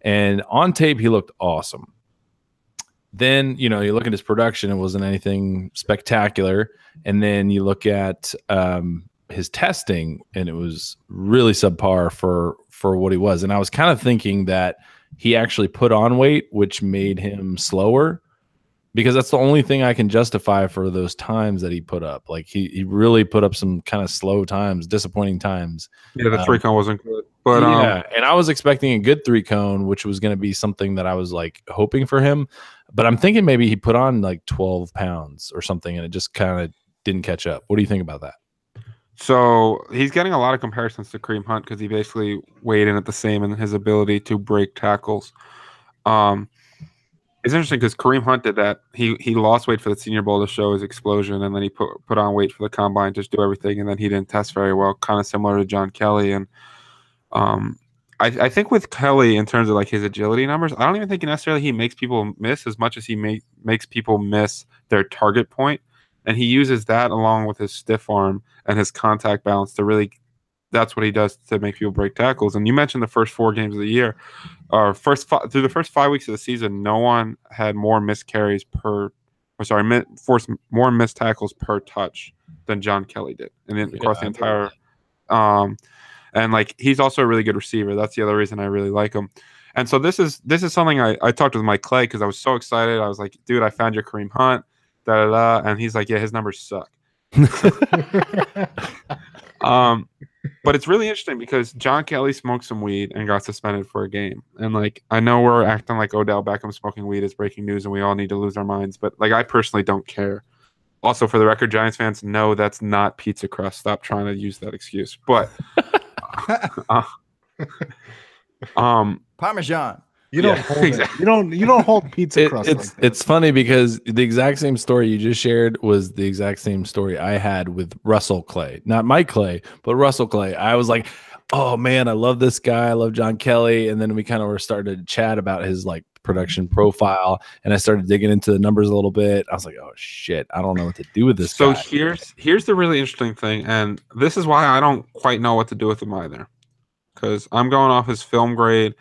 And on tape, he looked awesome. Then, you look at his production, it wasn't anything spectacular. And then you look at his testing and it was really subpar for what he was. And I was kind of thinking that he actually put on weight, which made him slower. Because that's the only thing I can justify for those times that he put up. Like he really put up some kind of slow times, disappointing times. Yeah, the 3-cone wasn't good. But and I was expecting a good 3-cone, which was going to be something that I was like hoping for him. But I'm thinking maybe he put on like 12 pounds or something, and it just kind of didn't catch up. What do you think about that? So he's getting a lot of comparisons to Kareem Hunt because he basically weighed in at the same in his ability to break tackles. It's interesting because Kareem Hunt did that. He lost weight for the Senior Bowl to show his explosion, and then he put on weight for the combine, just do everything, and then he didn't test very well, kind of similar to John Kelly. And I think with Kelly, in terms of like his agility numbers, I don't even think necessarily he makes people miss as much as he makes people miss their target point, and he uses that along with his stiff arm and his contact balance to really. That's what he does to make people break tackles. And you mentioned the first 4 games of the year, or through the first 5 weeks of the season, no one had more missed tackles per touch than John Kelly did, and then across the entire. And like he's also a really good receiver. That's the other reason I really like him. And so this is something I talked with Mike Clay because I was so excited. I was like, dude, I found your Kareem Hunt, and he's like, yeah, his numbers suck. But it's really interesting because John Kelly smoked some weed and got suspended for a game. And like, I know we're acting like Odell Beckham smoking weed is breaking news and we all need to lose our minds, but like, I personally don't care. Also, for the record, Giants fans, no, that's not pizza crust. Stop trying to use that excuse. But Parmesan. You don't hold exactly. You don't hold pizza crust. It's funny because the exact same story you just shared was the exact same story I had with Russell Clay. Not Mike Clay, but Russell Clay. I was like, oh man, I love this guy. I love John Kelly. And then we kind of were starting to chat about his like production profile. And I started digging into the numbers a little bit. I was like, oh shit, I don't know what to do with this guy. So here's the really interesting thing. And this is why I don't quite know what to do with him either. Because I'm going off his film grade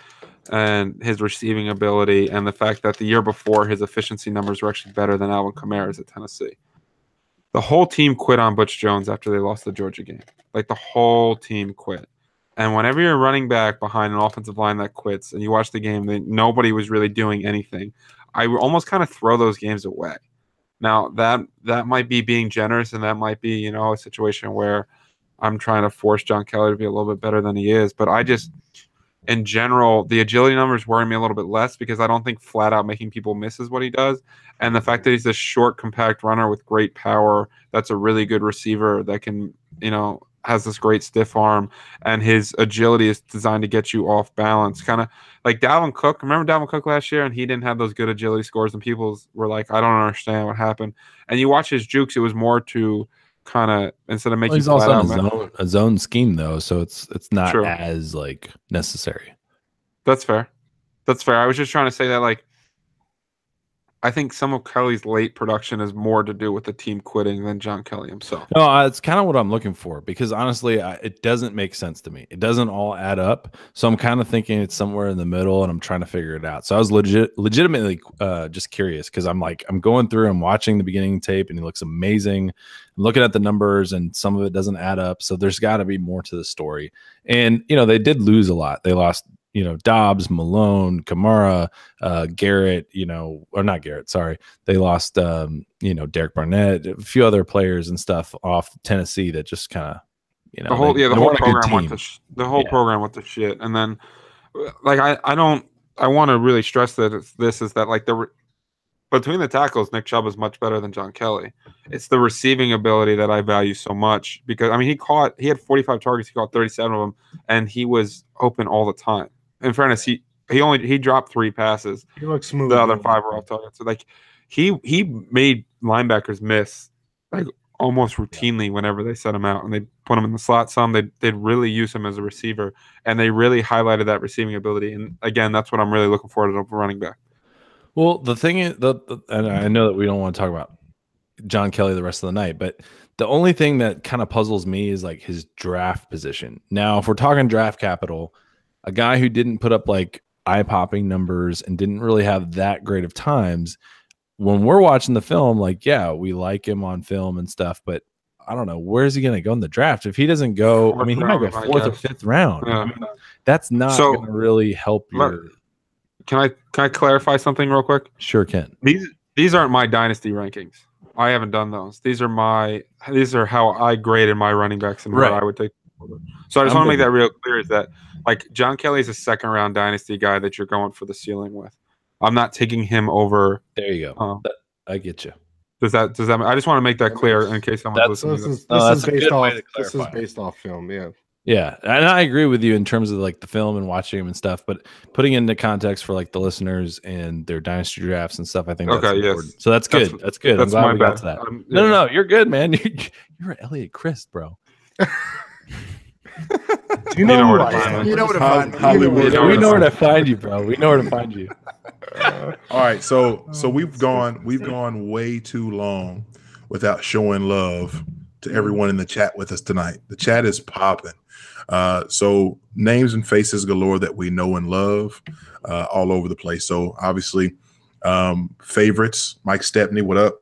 and his receiving ability and the fact that the year before his efficiency numbers were actually better than Alvin Kamara's at Tennessee. The whole team quit on Butch Jones after they lost the Georgia game. Like the whole team quit. And whenever you're running back behind an offensive line that quits and you watch the game, then nobody was really doing anything. I almost kind of throw those games away. Now that might be being generous and that might be, you know, a situation where I'm trying to force John Kelly to be a little bit better than he is. But I just, in general, the agility numbers worry me a little bit less because I don't think flat out making people miss is what he does. And the fact that he's a short, compact runner with great power, that's a really good receiver that can, you know, has this great stiff arm, and his agility is designed to get you off balance. Kind of like Dalvin Cook. Remember Dalvin Cook last year, and he didn't have those good agility scores, and people were like, I don't understand what happened. And you watch his jukes, it was more to kind of, instead of making he's also on a zone scheme though, so it's not true. As like necessary. That's fair. I was just trying to say that, like, I think some of Kelly's late production is more to do with the team quitting than John Kelly himself. No, it's kind of what I'm looking for because honestly, it doesn't make sense to me. It doesn't all add up. So I'm kind of thinking it's somewhere in the middle and I'm trying to figure it out. So I was legitimately just curious because I'm going through and watching the beginning tape and he looks amazing. I'm looking at the numbers and some of it doesn't add up. So there's got to be more to the story. And, you know, they did lose a lot. They lost, you know, Dobbs, Malone, Kamara, Garrett, you know, or not Garrett, sorry. They lost, you know, Derek Barnett, a few other players and stuff off Tennessee that just kind of, you know, the whole program went to shit. And then, like, I want to really stress that this is that, like, between the tackles, Nick Chubb is much better than John Kelly. It's the receiving ability that I value so much because, I mean, he had 45 targets, he caught 37 of them, and he was open all the time. In fairness, he dropped 3 passes. He looks smooth. The other 5 were off target. So like he made linebackers miss like almost routinely whenever they set him out, and they put him in the slot some. They'd really use him as a receiver, and they really highlighted that receiving ability. And again, that's what I'm really looking forward to a running back. Well, the thing is, and I know that we don't want to talk about John Kelly the rest of the night, but the only thing that kind of puzzles me is like his draft position. Now, if we're talking draft capital, a guy who didn't put up like eye-popping numbers and didn't really have that great of times, when we're watching the film, like, yeah, we like him on film and stuff, but I don't know, where is he going to go in the draft? If he doesn't go, I mean, he might go 4th or 5th round. Yeah. I mean, that's not going to really help your... Can I clarify something real quick? Sure can. These aren't my dynasty rankings. I haven't done those. These are how I graded my running backs and where I would take. So I just want to make that real clear, is that like John Kelly is a 2nd round dynasty guy that you're going for the ceiling with. I'm not taking him over. There you go. I get you. Does that? I just want to make that clear in case someone's listening. This is based off film. Yeah. Yeah, and I agree with you in terms of like the film and watching them and stuff, but putting into context for like the listeners and their dynasty drafts and stuff, I think that's important. So that's good. That's good. I'm glad we got to that. No, you're good, man. You're Eliot Christ, bro. You know where to find me. You know where to find me. We know where to find you, bro. We know where to find you. All right, so we've gone way too long without showing love to everyone in the chat with us tonight. The chat is popping. So names and faces galore that we know and love all over the place. So obviously favorites, Mike Stepney, what up?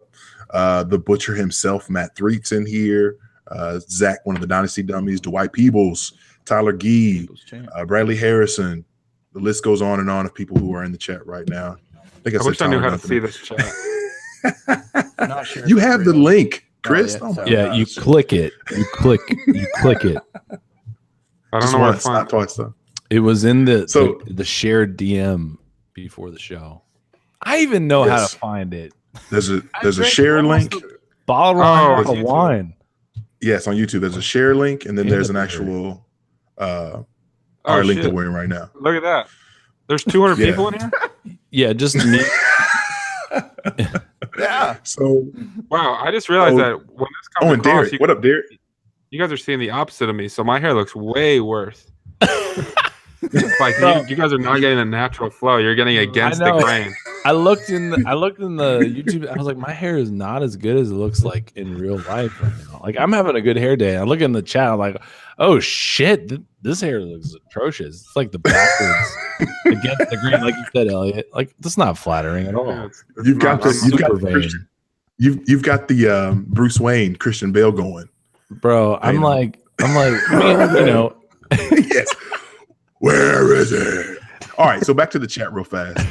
The Butcher himself, Matt Threet's in here. Zach, one of the Dynasty Dummies, Dwight Peebles, Tyler Gee, Bradley Harrison. The list goes on and on of people who are in the chat right now. I wish I knew how to see this chat. Not sure. You have the link, Chris. You click it. You click it. I don't know where to find it. Twice though. It was in the shared DM before the show. I even know how to find it. There's a share link. Bottle of wine. Yes, on YouTube. There's a share link, and then there's an actual link that we're in right now. Look at that. There's 200 people in here? Yeah, just me. Yeah. So wow, I just realized that when this comes and across, Derek. What up, Derek? You guys are seeing the opposite of me, so my hair looks way worse. Like you guys are not getting a natural flow. You're getting against the grain. I looked in the YouTube. I was like, my hair is not as good as it looks like in real life right now. Like I'm having a good hair day. I look in the chat. I'm like, oh shit, this hair looks atrocious. It's like the backwards against the grain, like you said, Elliot. Like that's not flattering at all. You've got the Bruce Wayne Christian Bale going, bro. I'm like, you know. Yes. Where is it? All right, so back to the chat real fast.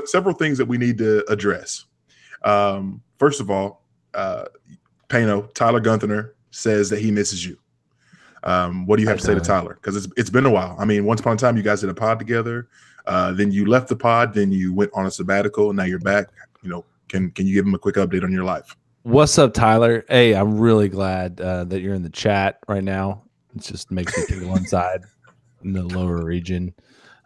Several things that we need to address. First of all, Pano, Tyler Gunther says that he misses you. What do you have to say to Tyler? Because it's been a while. I mean, once upon a time, you guys did a pod together. Then you left the pod. Then you went on a sabbatical. And now you're back. You know, can you give him a quick update on your life? What's up, Tyler? Hey, I'm really glad that you're in the chat right now. It just makes me think one side. In the lower region.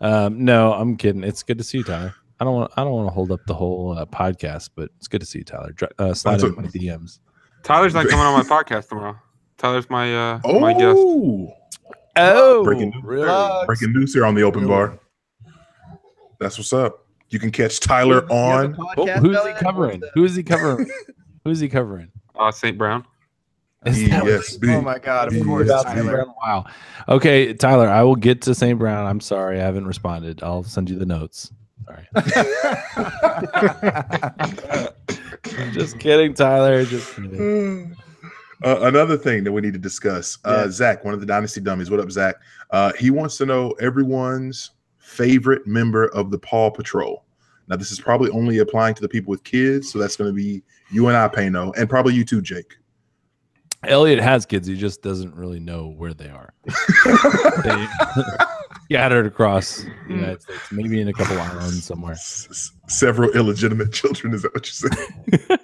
No, I'm kidding. It's good to see you, Tyler. I don't want to hold up the whole podcast, but it's good to see you, Tyler. Slide in my DMs. Tyler's not coming on my podcast tomorrow. Tyler's my my guest. Oh, breaking news here on the open bar. That's what's up. You can catch Tyler on. Who's he covering? Who's he covering? Who's he covering? St. Brown. Oh my God! Of course, Tyler. Wow. Okay, Tyler. I will get to St. Brown. I'm sorry, I haven't responded. I'll send you the notes. Sorry. Just kidding, Tyler. Just kidding. Another thing that we need to discuss. Zach, one of the Dynasty Dummies. What up, Zach? He wants to know everyone's favorite member of the Paw Patrol. Now, this is probably only applying to the people with kids, so that's going to be you and I, Pano, and probably you too, Jake. Elliot has kids. He just doesn't really know where they are. They scattered across the United States, maybe in a couple islands somewhere. Several illegitimate children. Is that what you're saying?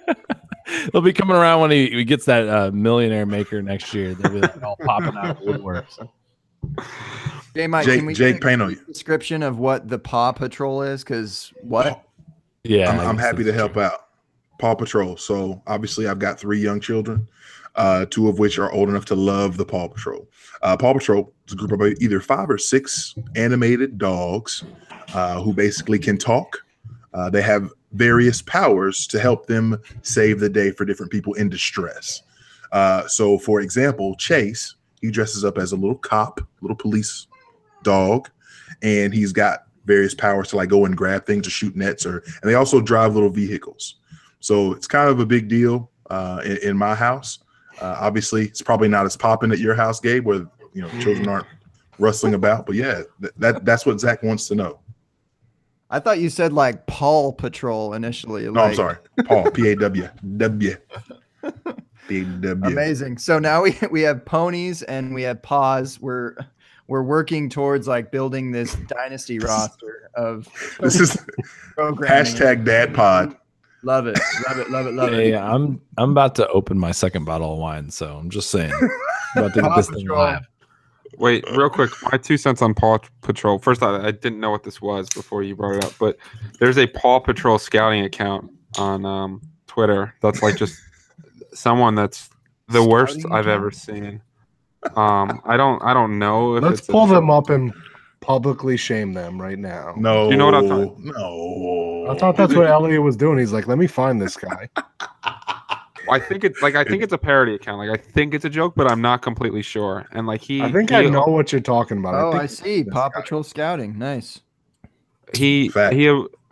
They'll be coming around when he gets that millionaire maker next year. They'll be like all popping out of woodworks. Jake Pano, description of what the Paw Patrol is? Because what? Yeah, I'm happy to help out. Paw Patrol. So obviously, I've got 3 young children. 2 of which are old enough to love the Paw Patrol. Paw Patrol is a group of either 5 or 6 animated dogs who basically can talk. They have various powers to help them save the day for different people in distress. So, for example, Chase, he dresses up as a little cop, little police dog, and he's got various powers to like go and grab things or shoot nets, and they also drive little vehicles. So it's kind of a big deal in my house. Obviously, it's probably not as popping at your house, Gabe, where children aren't rustling about. But yeah, that's what Zach wants to know. I thought you said like Paw Patrol initially. No, I'm sorry, Paw, P-A-W. Amazing. So now we have ponies and we have paws. We're working towards like building this dynasty roster of this is hashtag Dad Pod. Love it. Hey, I'm about to open my second bottle of wine, so I'm just saying. I'm about to get this thing live. Wait, real quick, my 2 cents on Paw Patrol. First, I didn't know what this was before you brought it up, but there's a Paw Patrol scouting account on Twitter that's like just someone that's the worst I've ever seen. I don't know if let's pull them up and publicly shame them right now. No, you know what I'm talking? No, I thought that's what Eliot was doing. He's like, let me find this guy. I think it's a parody account. Like I think it's a joke, but I'm not completely sure. And like I know what you're talking about. Oh, I see. Paw Patrol scouting. Nice. I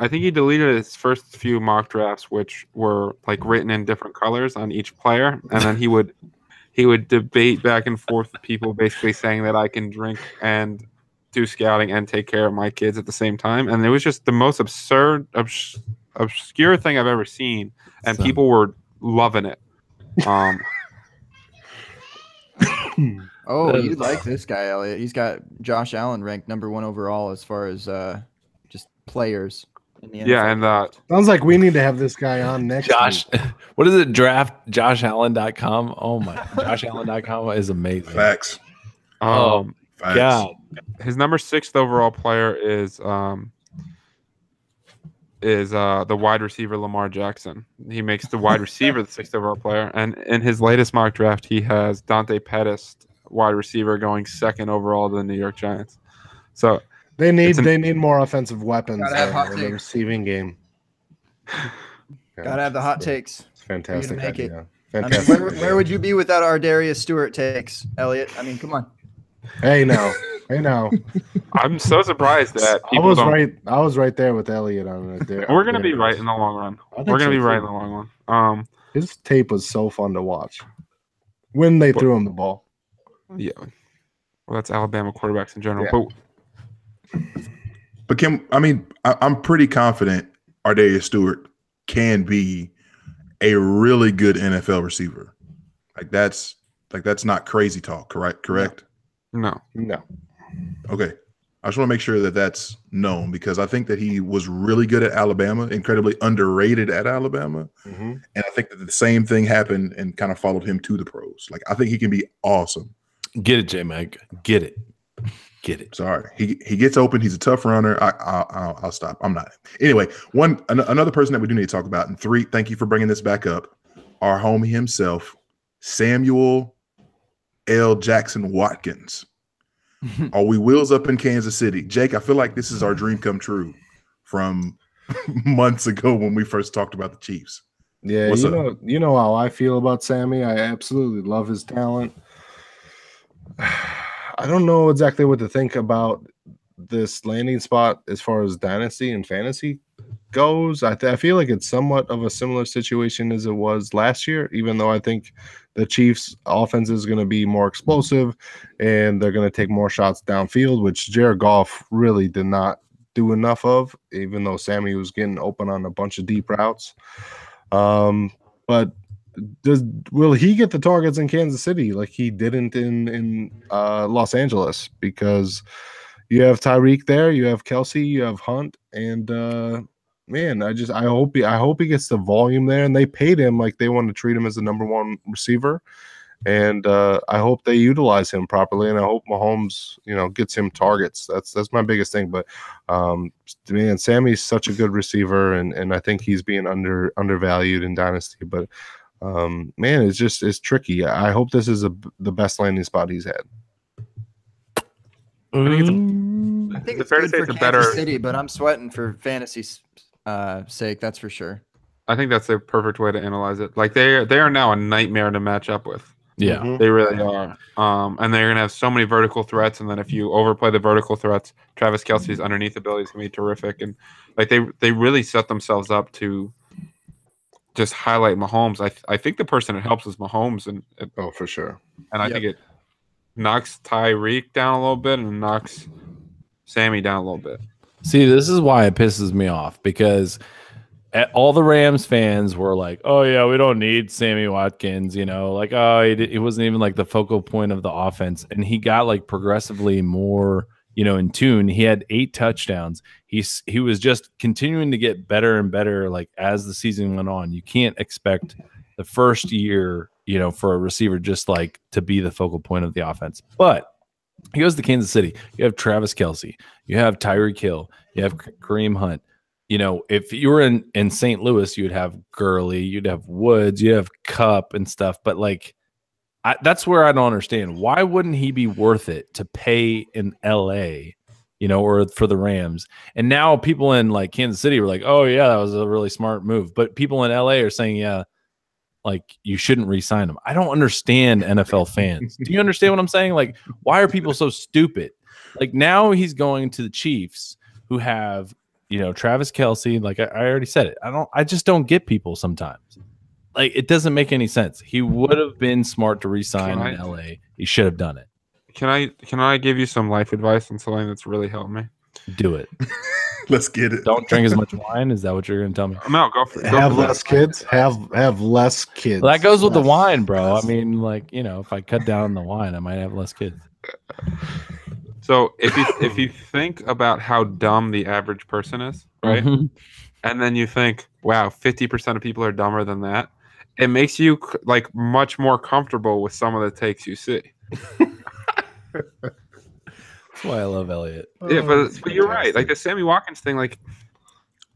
think he deleted his first few mock drafts, which were like written in different colors on each player, and then he would debate back and forth with people, basically saying that I can drink and do scouting and take care of my kids at the same time. And it was just the most absurd, obscure thing I've ever seen, and people were loving it. Oh, you like this guy, Eliot. He's got Josh Allen ranked #1 overall as far as just players in the NFL. Yeah, and sounds like we need to have this guy on next week. What is it? Draft JoshAllen.com. Oh my, JoshAllen.com is amazing. Facts. Facts. God. His number 6th overall player is the wide receiver Lamar Jackson. He makes the wide receiver the 6th overall player, and in his latest mock draft, he has Dante Pettis, wide receiver, going 2nd overall to the New York Giants. So they need more offensive weapons in the receiving game. Gotta have the hot takes. It's fantastic. Make it. Fantastic. I mean, where would you be without our Darius Stewart takes, Eliot? I mean, come on. Hey now. I'm so surprised that I was right there with Eliot on it. We're gonna be right in the long run. We're gonna be right in the long run. His tape was so fun to watch when they threw him the ball. Yeah, well, that's Alabama quarterbacks in general. Yeah. But I'm pretty confident Darius Stewart can be a really good NFL receiver. That's not crazy talk, correct? No. Okay. I just want to make sure that that's known, because I think that he was really good at Alabama, incredibly underrated at Alabama. Mm-hmm. And I think that the same thing happened and kind of followed him to the pros. Like, I think he can be awesome. Get it, JMic. Get it. Sorry. He gets open. He's a tough runner. I'll stop. I'm not. Anyway, another person that we do need to talk about, and 3, thank you for bringing this back up, our homie himself, Samuel L. Jackson Watkins. Are we wheels up in Kansas City? Jake, I feel like this is our dream come true from months ago when we first talked about the Chiefs. Yeah, you know how I feel about Sammy. I absolutely love his talent. I don't know exactly what to think about this landing spot as far as dynasty and fantasy goes. I feel like it's somewhat of a similar situation as it was last year, even though I think the Chiefs' offense is going to be more explosive and they're going to take more shots downfield, which Jared Goff really did not do enough of, even though Sammy was getting open on a bunch of deep routes. But will he get the targets in Kansas City like he didn't in Los Angeles? Because you have Tyreek there, you have Kelsey, you have Hunt, and man, I hope he gets the volume there. And they paid him like they want to treat him as the #1 receiver, and I hope they utilize him properly. And I hope Mahomes, gets him targets. That's my biggest thing. But man, Sammy's such a good receiver, and I think he's being undervalued in dynasty. But man, it's tricky. I hope this is the best landing spot he's had. I think it's good for Kansas City, but I'm sweating for fantasy's sake. That's for sure. I think that's the perfect way to analyze it. Like they are now a nightmare to match up with. Yeah, they really are. And they're gonna have so many vertical threats, and then if you overplay the vertical threats, Travis Kelce's underneath ability is gonna be terrific. And like they really set themselves up to just highlight Mahomes. I think the person it helps is Mahomes, and for sure. And I think it knocks Tyreek down a little bit and knocks Sammy down a little bit. See, this is why it pisses me off, because all the Rams fans were like, oh, yeah, we don't need Sammy Watkins, like, oh, he wasn't even like the focal point of the offense. And he got like progressively more, in tune. He had 8 touchdowns. He was just continuing to get better and better, like as the season went on. You can't expect the first year, for a receiver just like to be the focal point of the offense. But he goes to Kansas City. You have Travis Kelce. You have Tyreek Hill. You have Kareem Hunt. If you were in St. Louis, you'd have Gurley. You'd have Woods. You'd have Cup and stuff. But like, that's where I don't understand. Why wouldn't he be worth it to pay in L.A., or for the Rams? And now people in like Kansas City were like, oh, yeah, that was a really smart move. But people in L.A. are saying, yeah, like you shouldn't re-sign him. I don't understand NFL fans. Do you understand what I'm saying? Like, why are people so stupid? Like now he's going to the Chiefs, who have, Travis Kelce. Like I already said it. I just don't get people sometimes. Like it doesn't make any sense. He would have been smart to re-sign in LA. He should have done it. Can I give you some life advice on something that's really helped me? Do it. Let's get it. Don't drink as much wine. Is that what you're going to tell me? No, go for it. Have less kids. Have less kids. Well, that goes with the Less. wine, bro. I mean, like, if I cut down on the wine, I might have less kids. So if you think about how dumb the average person is, right? Mhm. And then you think, wow, 50% of people are dumber than that. It makes you like much more comfortable with some of the takes you see. That's why I love Eliot. Yeah, but you're right. Like the Sammy Watkins thing, like,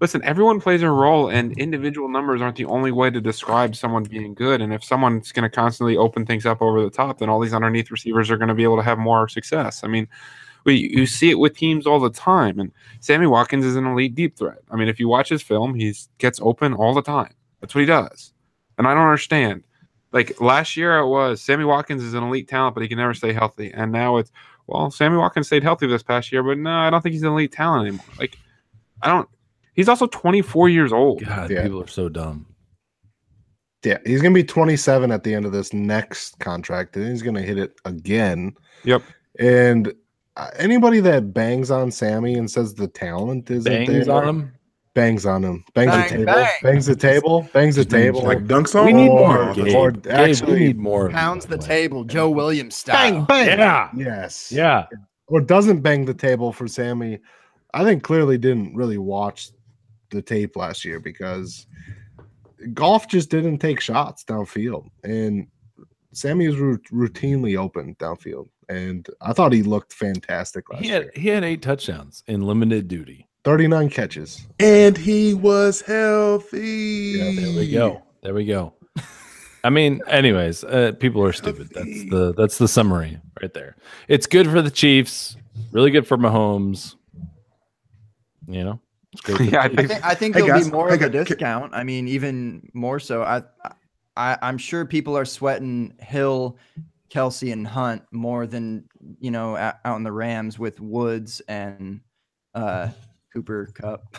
listen, everyone plays a role, and individual numbers aren't the only way to describe someone being good. And if someone's going to constantly open things up over the top, then all these underneath receivers are going to be able to have more success. I mean, you see it with teams all the time, and Sammy Watkins is an elite deep threat. I mean, if you watch his film, he gets open all the time. That's what he does. And I don't understand. Like last year it was Sammy Watkins is an elite talent, but he can never stay healthy. And now it's, well, Sammy Watkins stayed healthy this past year, but no, I don't think he's an elite talent anymore. Like, he's also 24 years old. God, people are so dumb. Yeah, he's going to be 27 at the end of this next contract, and he's going to hit it again. Yep. And anybody that bangs on Sammy and says the talent isn't Bangs on him? Bangs on him. Bangs Bang, the table. bang. Bangs the table. Bangs the table. Like dunks on. We need Or- more. Gabe. or Gabe, actually- we need more. Pounds the table, Joe Williams style. Bang, bang. Yeah. Yes. Yeah. Or doesn't bang the table for Sammy. I think clearly didn't really watch the tape last year because Goff just didn't take shots downfield. And Sammy was routinely open downfield. And I thought he looked fantastic last year. He had 8 touchdowns in limited duty. 39 catches. And he was healthy. Yeah, There we go. I mean, anyways, people are stupid. That's the summary right there. It's good for the Chiefs. Really good for Mahomes. It's great. For the Yeah, Chiefs. I think Hey, there'll guys, be more hey, of a guys, discount. I mean, even more so. I'm sure people are sweating Hill, Kelsey, and Hunt more than out in the Rams with Woods and Cooper Kupp.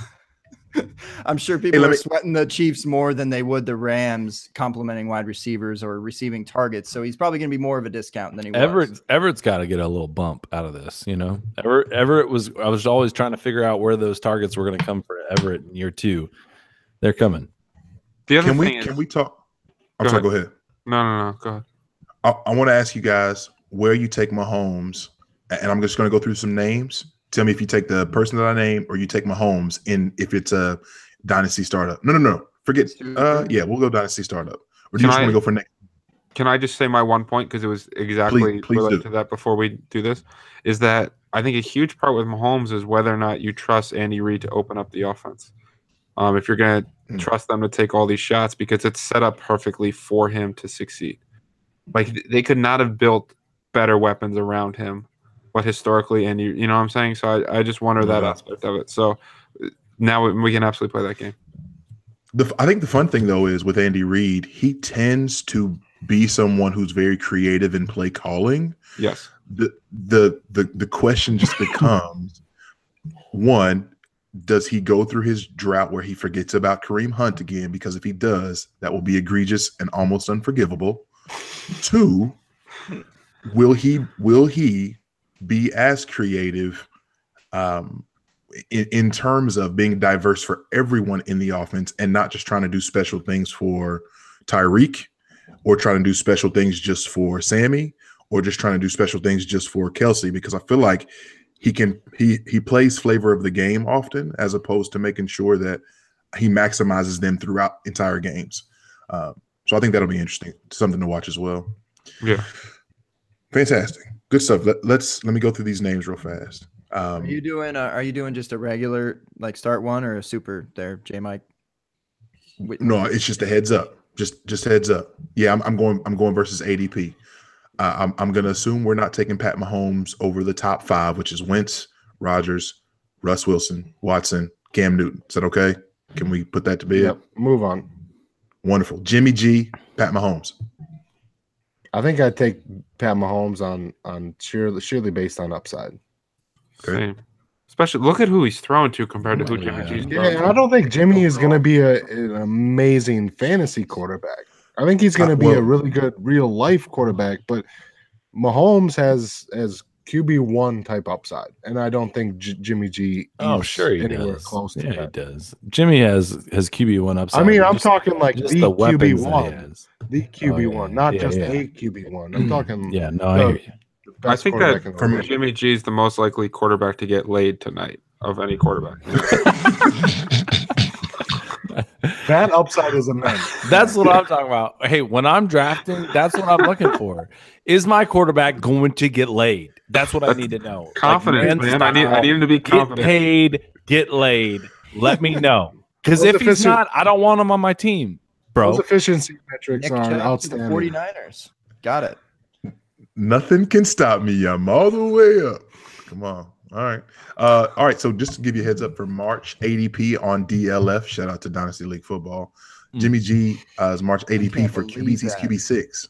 I'm sure people are sweating the Chiefs more than they would the Rams complimenting wide receivers or receiving targets. So he's probably going to be more of a discount than he was. Everett's got to get a little bump out of this. Everett was. I was always trying to figure out where those targets were going to come for Everett in year 2. They're coming. The other Can thing we talk? I'm sorry. Go ahead. No. Go ahead. I want to ask you guys where you take Mahomes, and I'm just going to go through some names. Tell me if you take the person that I named or you take Mahomes if it's a dynasty startup. No. Forget. Yeah, we'll go dynasty startup. Or do you just want to go for next? Can I just say my one point because it was exactly Please related do. to that before we do this? Is that I think a huge part with Mahomes is whether or not you trust Andy Reid to open up the offense. If you're going to trust them to take all these shots because it's set up perfectly for him to succeed. Like they could not have built better weapons around him. But historically, and you know what I'm saying? So I just wonder that aspect of it. So now we can absolutely play that game. I think the fun thing, though, is with Andy Reid, he tends to be someone who's very creative in play calling. Yes. The question just becomes, one, does he go through his drought where he forgets about Kareem Hunt again? Because if he does, that will be egregious and almost unforgivable. 2, will he be as creative in terms of being diverse for everyone in the offense and not just trying to do special things for Tyreek or trying to do special things just for Sammy or just trying to do special things just for Kelsey? Because I feel like he plays flavor of the game often as opposed to making sure that he maximizes them throughout entire games. So I think that'll be interesting, something to watch as well. Yeah. Fantastic. Good stuff. Let me go through these names real fast. Are you doing just a regular like start one or a super there, JMic? No, it's just a heads up. Just heads up. Yeah, I'm going versus ADP. I'm gonna assume we're not taking Pat Mahomes over the top 5, which is Wentz, Rodgers, Russ Wilson, Watson, Cam Newton. Is that okay? Can we put that to bed? Yep. Move on. Wonderful. Jimmy G, Pat Mahomes. I think I'd take Pat Mahomes on surely based on upside. Okay. Same. Especially look at who he's throwing to compared to who Jimmy G's throwing Yeah, to. I don't think Jimmy is going to be an amazing fantasy quarterback. I think he's going to be a really good real life quarterback. But Mahomes has QB1 type upside, and I don't think Jimmy G. Oh, is sure he anywhere does. close to Yeah, that. he does. Jimmy has QB1 upside. I mean, I'm talking like just the weapons that he QB1, has. the QB1, not just yeah. a QB1. I'm talking. Yeah, no, I hear you. I think that from Jimmy G is the most likely quarterback to get laid tonight of any quarterback. That upside is immense. That's what I'm talking about. Hey, when I'm drafting, that's what I'm looking for. Is my quarterback going to get laid? That's what I need to know. Confidence, man. I need him to be confident. Get paid, get laid. Let me know. Because if he's not, I don't want him on my team, bro. Those efficiency metrics Nick are Chubb to outstanding. the 49ers. Got it. Nothing can stop me. I'm all the way up. Come on. All right. So just to give you a heads up for March ADP on DLF, shout out to Dynasty League Football. Jimmy G is March ADP for QBs. He's QB6.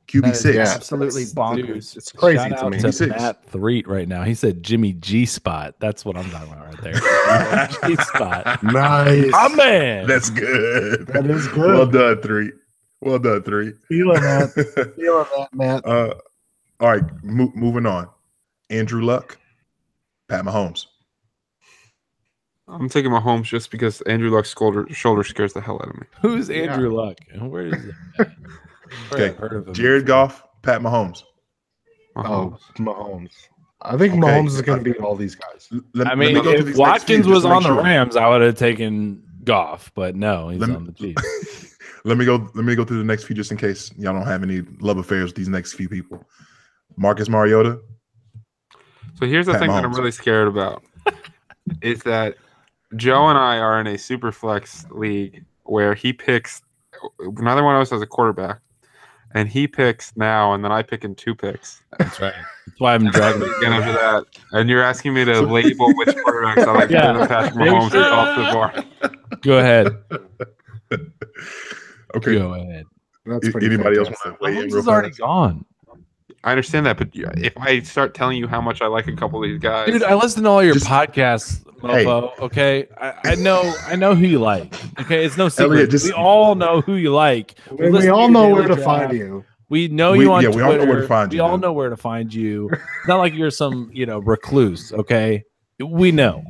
QB6. Yeah, absolutely bonkers. It's crazy Shout to out me. to Matt Threet right now. He said Jimmy G spot. That's what I'm talking about right there. G spot. Nice. Oh man. That's good. That is good. Well done, Threet. Well done, Threet. Feeling that. Feeling that, Matt. All right. Moving on. Andrew Luck, Pat Mahomes. I'm taking Mahomes just because Andrew Luck's shoulder scares the hell out of me. Who's Andrew Luck? And where is that? Okay. Heard of him. Jared Goff, Pat Mahomes. Oh, Mahomes. I think Mahomes is going to beat all these guys. I mean, if Watkins was on the Rams, I would have taken Goff, but no, he's on the Chiefs. Let me go through the next few just in case y'all don't have any love affairs with these next few people. Marcus Mariota. So here's the thing that I'm really scared about is that Joe and I are in a super flex league where he picks neither one of us has a quarterback, and he picks now, and then I pick in 2 picks. That's right. That's why I'm dragging again after that. And you're asking me to label which quarterbacks I like better than Patrick Mahomes is off the board. Go ahead. Okay. Go ahead. That's Anybody else want to weigh in? Mahomes is already gone. I understand that, but if I start telling you how much I like a couple of these guys, dude, I listen to all your podcasts, mofo. Hey. Okay, I know who you like. Okay, it's no secret. Eliot, we all know who you like. We all know where to find you. We know you on Twitter. We all know where to find you. We all know where to find you. It's not like you're some recluse. Okay, we know.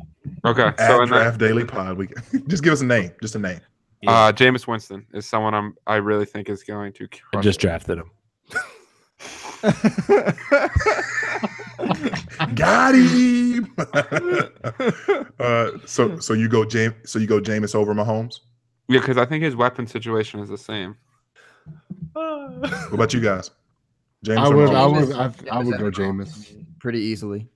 Okay, so in Draft Daily Pod, we just give us a name. Just a name. Yeah. Jameis Winston is someone I really think is going to. I just drafted him. Got him. So you go Jameis over Mahomes? Yeah, because I think his weapon situation is the same. What about you guys? James I would go Jameis pretty easily.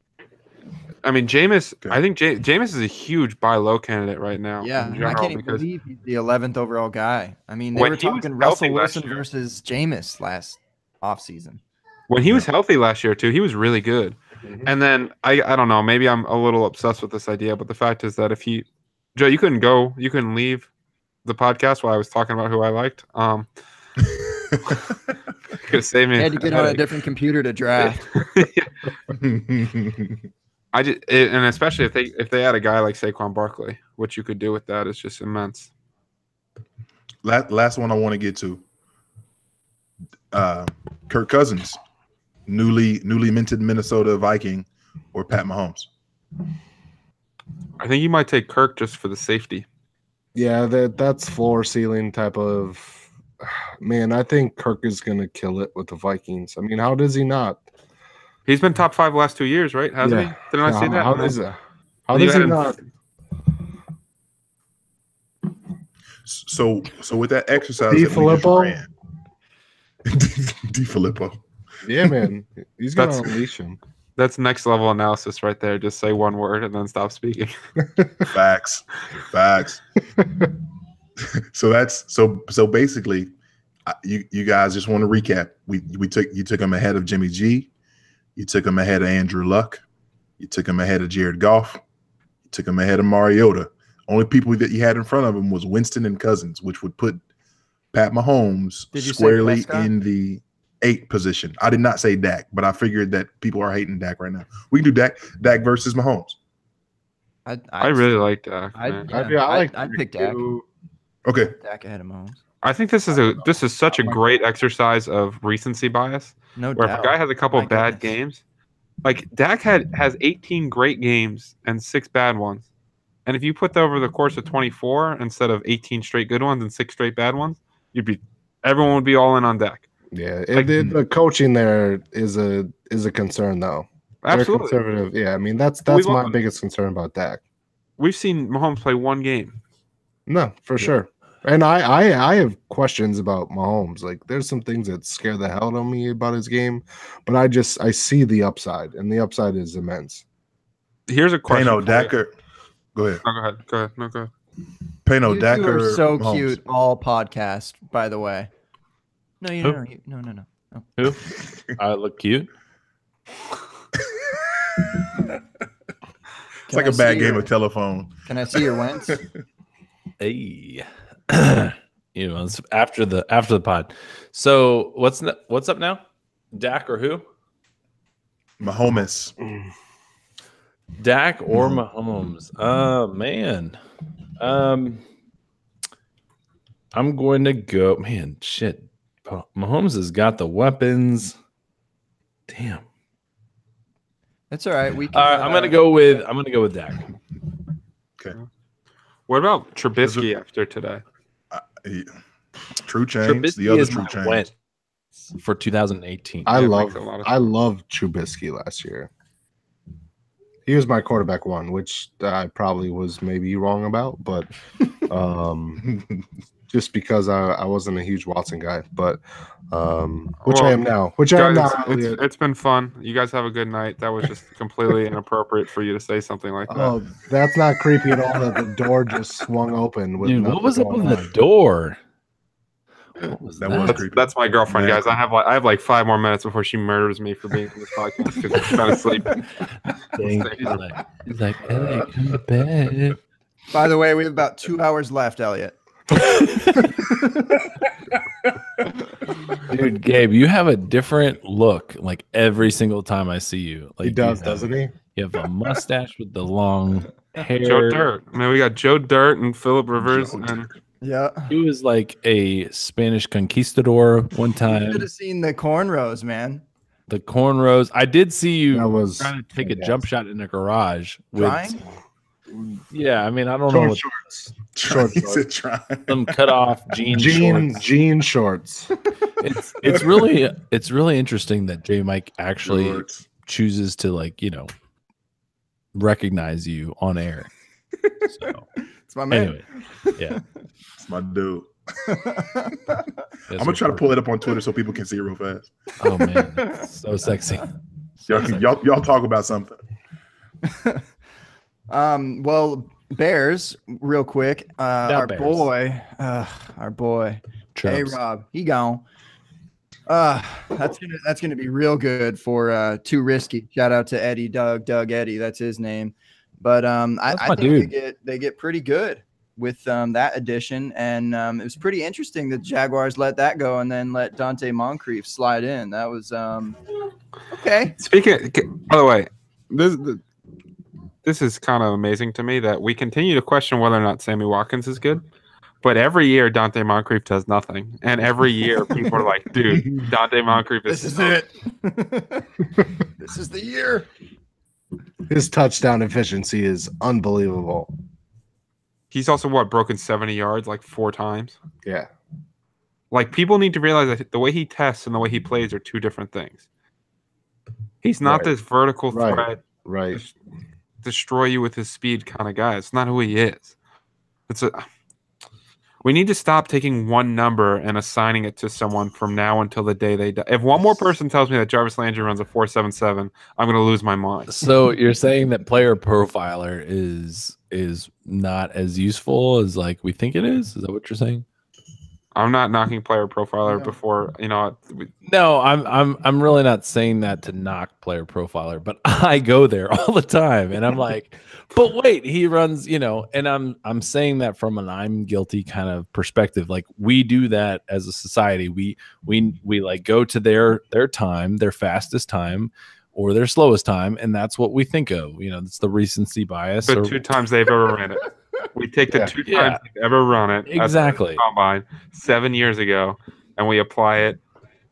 I mean, Jameis. Okay. I think Jameis is a huge buy low candidate right now. Yeah, I can't even believe he's the 11th overall guy. I mean, they were talking Russell Wilson versus Jameis last offseason. When he was healthy last year, too, he was really good. Mm-hmm. And then, I don't know, maybe I'm a little obsessed with this idea, but the fact is that Joe, you couldn't leave the podcast while I was talking about who I liked. Could save me. I had to get on a different computer to draft. And especially if they had a guy like Saquon Barkley, what you could do with that is just immense. Last one I want to get to. Kirk Cousins, newly minted Minnesota Viking, or Pat Mahomes? I think you might take Kirk just for the safety. Yeah, that's floor ceiling type of. Man, I think Kirk is going to kill it with the Vikings. I mean, how does he not? He's been top 5 the last 2 years, right? Hasn't he? Didn't I see that? How does he not? So with that exercise, DiFilippo. DiFilippo. Yeah, man, he's gonna unleash him. That's next level analysis right there. Just say one word and then stop speaking. Facts. So basically, you guys just want to recap. You took him ahead of Jimmy G. You took him ahead of Andrew Luck. You took him ahead of Jared Goff. You took him ahead of Mariota. Only people that you had in front of him was Winston and Cousins, which would put Pat Mahomes squarely in the 8 position. I did not say Dak, but I figured that people are hating Dak right now. We can do Dak versus Mahomes. I really like Dak. I'd pick Dak. Okay. Dak ahead of Mahomes. I think this is such a great exercise of recency bias. No where doubt. If a guy has a couple of bad games, Like Dak has 18 great games and 6 bad ones. And if you put that over the course of 24 instead of 18 straight good ones and 6 straight bad ones, everyone would be all in on Dak. Yeah, the coaching there is a concern though. Absolutely. They're conservative. Yeah, I mean that's my biggest concern about Dak. We've seen Mahomes play one game. No, for sure. And I have questions about Mahomes. Like there's some things that scare the hell out of me about his game, but I see the upside, and the upside is immense. Here's a question. Pano, Dak or go ahead. No, go ahead. No, go ahead. Pano, Dak or are so Mahomes? cute. All podcast, by the way. No, you don't. No. Who? I look cute. It's like a bad game of telephone. Can I see your wins? Hey, you know, it's after the pod. So what's up now? Dak or who? Mahomes. Dak or Mahomes? Man. I'm going to go. Man, shit. Mahomes has got the weapons. Damn. That's all right. We can, I'm gonna go with Dak. Okay. What about Trubisky after today? True change. Trubisky The other is true my change. win for 2018. I loved Trubisky last year. He was my quarterback one, which I probably was maybe wrong about, but just because I wasn't a huge Watson guy, but I am now. It's been fun. You guys have a good night. That was just completely inappropriate for you to say something like that. Oh, that's not creepy at all. That the door just swung open. Dude, what was up with the door? That was creepy. That's my girlfriend, guys. I have like 5 more minutes before she murders me for being on this podcast because I'm trying to sleep. He's like, Elliot, come to bed. By the way, we have about 2 hours left, Elliot. Dude, Gabe, you have a different look like every single time I see you. Like he does, doesn't he? You have a mustache with the long hair. Joe Dirt. I mean, we got Joe Dirt and Philip Rivers. Yeah. He was like a Spanish conquistador one time. You should have seen the cornrows, man. The cornrows. I did see you trying to take a jump shot in a garage. Trying? Yeah, I mean, I don't know what shorts. Some cut off jean shorts. It's really interesting that JMic actually chooses to, like, you know, recognize you on air. So it's my man. Anyway, yeah, it's my dude. I'm gonna try to pull it up on Twitter so people can see it real fast. Oh man, so sexy. Y'all talk about something. Well, Bears, real quick. Our boy, Chubbs. hey Rob, he gone. That's gonna be real good for Too Risky. Shout out to Eddie, Doug Eddie, that's his name. But I think they get pretty good with that addition, and it was pretty interesting that Jaguars let that go and then let Dante Moncrief slide in. That was okay. By the way, this is kind of amazing to me that we continue to question whether or not Sammy Watkins is good, but every year Dante Moncrief does nothing, and every year people are like, "Dude, Dante Moncrief is this is it. This is the year." His touchdown efficiency is unbelievable. He's also broken 70 yards like 4 times. Yeah. Like, people need to realize that the way he tests and the way he plays are 2 different things. He's not this vertical threat, destroy you with his speed kind of guy. It's not who he is. We need to stop taking one number and assigning it to someone from now until the day they die. If one more person tells me that Jarvis Landry runs a 4.77, I'm going to lose my mind. So you're saying that player profiler is not as useful as like we think it is? Is that what you're saying? I'm not knocking player profiler before, you know. No, I'm really not saying that to knock player profiler, but I go there all the time and I'm like, but wait, he runs, you know, and I'm saying that from an I'm guilty kind of perspective. Like, we do that as a society. We like go to their time, their fastest time or their slowest time, and that's what we think of. You know, it's the recency bias. The 2 times they've ever ran it. We take the 2 times they've ever run it. Exactly. Combine 7 years ago, and we apply it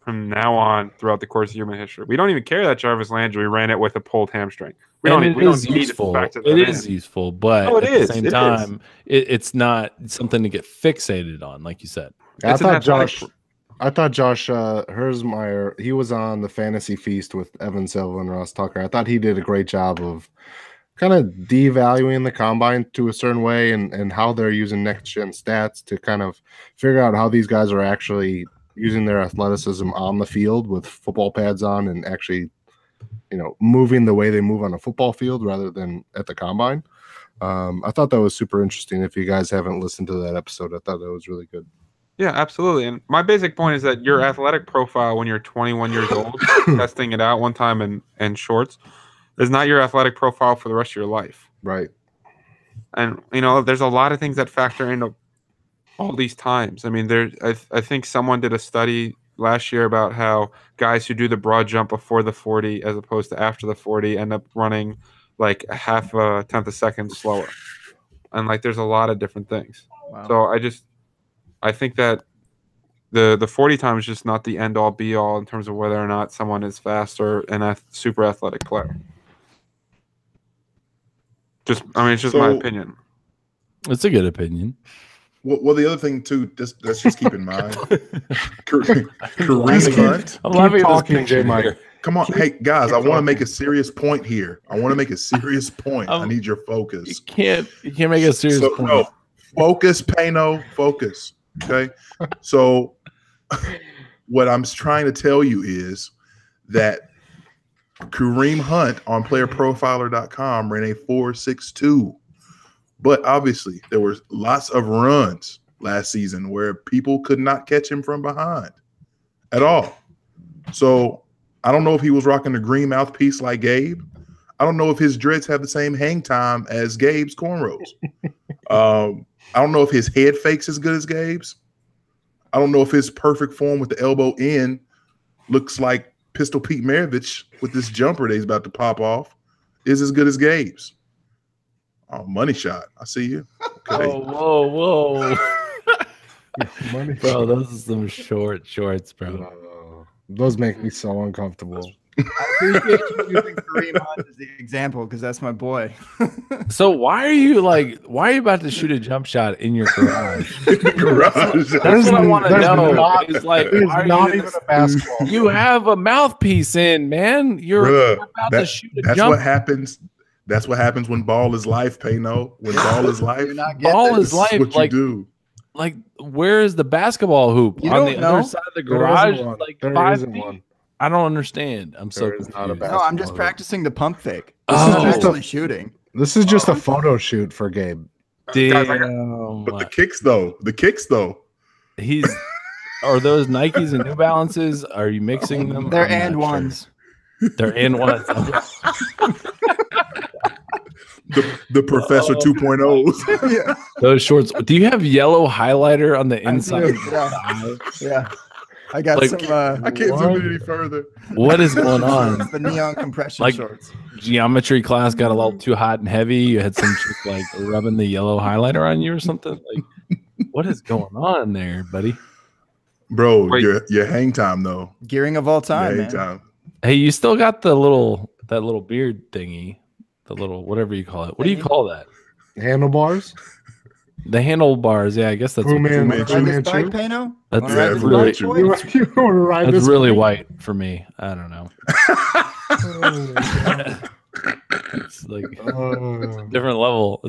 from now on throughout the course of human history. We don't even care that Jarvis Landry ran it with a pulled hamstring. We don't need useful. to it is useful, but at the same time, it's not something to get fixated on, like you said. I thought Josh Herzmeyer, he was on the Fantasy Feast with Evan Silva and Ross Tucker. I thought he did a great job of kind of devaluing the combine to a certain way and how they're using next-gen stats to kind of figure out how these guys are actually using their athleticism on the field with football pads on and actually, moving the way they move on a football field rather than at the combine. I thought that was super interesting. If you guys haven't listened to that episode, I thought that was really good. Yeah, absolutely. And my basic point is that your athletic profile when you're 21 years old, testing it out one time in shorts, is not your athletic profile for the rest of your life. Right. And, there's a lot of things that factor into all these times. I mean, I think someone did a study last year about how guys who do the broad jump before the 40 as opposed to after the 40 end up running like a half a tenth a second slower. And there's a lot of different things. Wow. So I think that the 40 time is just not the end all be all in terms of whether or not someone is fast or a super athletic player. It's just my opinion. It's a good opinion. Well, the other thing too, let's just keep in mind. Kareem Hunt. I'm loving talking, JMic. Come on, hey guys, I want to make a serious point here. I need your focus. You can't make a serious point. No, focus, Pano, focus. Okay, so what I'm trying to tell you is that Kareem Hunt on playerprofiler.com ran a 4.62. But obviously, there were lots of runs last season where people could not catch him from behind at all. So I don't know if he was rocking the green mouthpiece like Gabe. I don't know if his dreads have the same hang time as Gabe's cornrows. I don't know if his head fake's as good as Gabe's. I don't know if his perfect form with the elbow in looks like Pistol Pete Maravich with this jumper that he's about to pop off is as good as Gabe's. Oh, money shot. I see you. Okay. Whoa. Bro, those are some shorts, bro. Those make me so uncomfortable. I appreciate you using Kareem Hunt as the example because that's my boy. So why are you about to shoot a jump shot in your garage? Garage. That's what I want to know. It's not even a basketball. You have a mouthpiece in, man. You're about to shoot a jump. That's what happens. That's what happens when ball is life, Payno. When ball is life, ball is life. What you do? Like, where is the basketball hoop? You on don't the know? other side of the garage? There 5 isn't feet? one. I don't understand. I'm so confused. No, I'm just practicing the pump fake. This is actually shooting. This is just a photo shoot for Gabe. Damn. But the kicks though. Are those Nikes and New Balances? Are you mixing them? They're and ones. Sure. They're and ones. The Professor 2.0s. Yeah. Those shorts. Do you have yellow highlighter on the inside? Yeah. I got some. I can't zoom in any further. What is going on? The neon compression shorts. Geometry class got a little too hot and heavy. You had some chick rubbing the yellow highlighter on you or something. What is going on there, buddy? Bro, your hang time though. Gearing of all time, man. Time. Hey, you still got that little beard thingy, the little whatever you call it. What do you call that? Handlebars. The handlebars, yeah, I guess that's That's really white for me. I don't know. It's like it's a different level.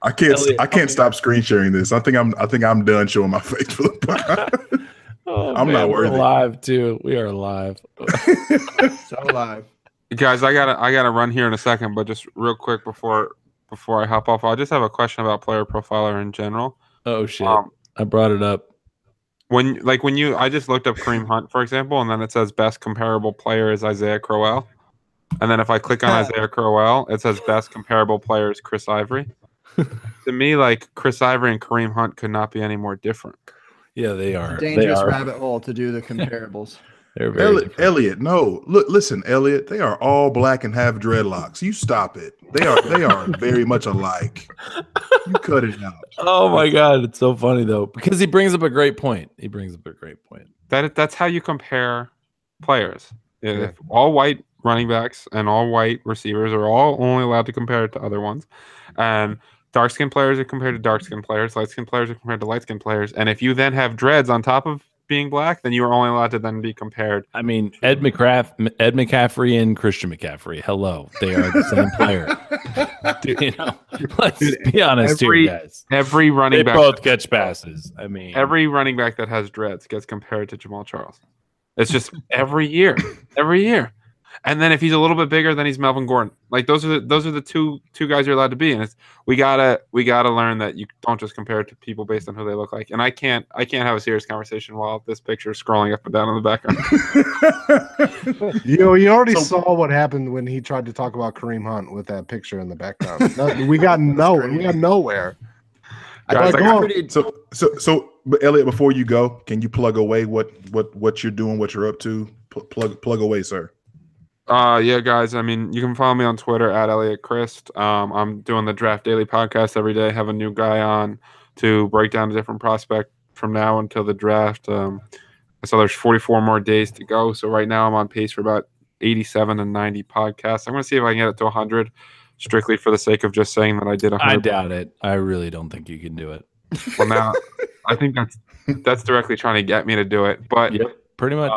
I can't stop screen sharing this. I think I'm done showing my face for the pod. I'm not worthy. We're live too. We are live. So live. Guys, I gotta run here in a second, but just real quick before I hop off, I just have a question about Player Profiler in general. Oh shit! I brought it up. I just looked up Kareem Hunt, for example, and then it says best comparable player is Isaiah Crowell, and then if I click on Isaiah Crowell, it says best comparable player is Chris Ivory. To me, Chris Ivory and Kareem Hunt could not be any more different. Yeah, they are. Dangerous rabbit hole to do the comparables. They're very different. Eliot, no. Look, listen, Eliot. They are all black and have dreadlocks. You stop it. They are very much alike. You cut it out. Oh my god, it's so funny though because he brings up a great point. That's how you compare players. If all white running backs and all white receivers are all only allowed to compare it to other ones, and dark skinned players are compared to dark skinned players, light skinned players are compared to light skinned players, and if you then have dreads on top of being black, then you are only allowed to then be compared. I mean, Ed McCaffrey and Christian McCaffrey. Hello, they are the same player. Dude, let's be honest here, guys. Every running back both catch passes. I mean, every running back that has dreads gets compared to Jamal Charles. It's just every year. And then if he's a little bit bigger, then he's Melvin Gordon. Like those are the two guys you're allowed to be. And we gotta learn that you don't just compare it to people based on who they look like. And I can't have a serious conversation while this picture is scrolling up and down in the background. You already saw what happened when he tried to talk about Kareem Hunt with that picture in the background. We got nowhere. Guys, but Eliot, before you go, can you plug away what you're doing, what you're up to? Plug away, sir. Yeah, guys. I mean, you can follow me on Twitter at Eliot Christ. I'm doing the Draft Daily podcast every day. Have a new guy on to break down a different prospect from now until the draft. So there's 44 more days to go. So right now I'm on pace for about 87 and 90 podcasts. I'm going to see if I can get it to 100, strictly for the sake of just saying that I did 100. I doubt it. I really don't think you can do it. Well, now I think that's directly trying to get me to do it. But yep, pretty much.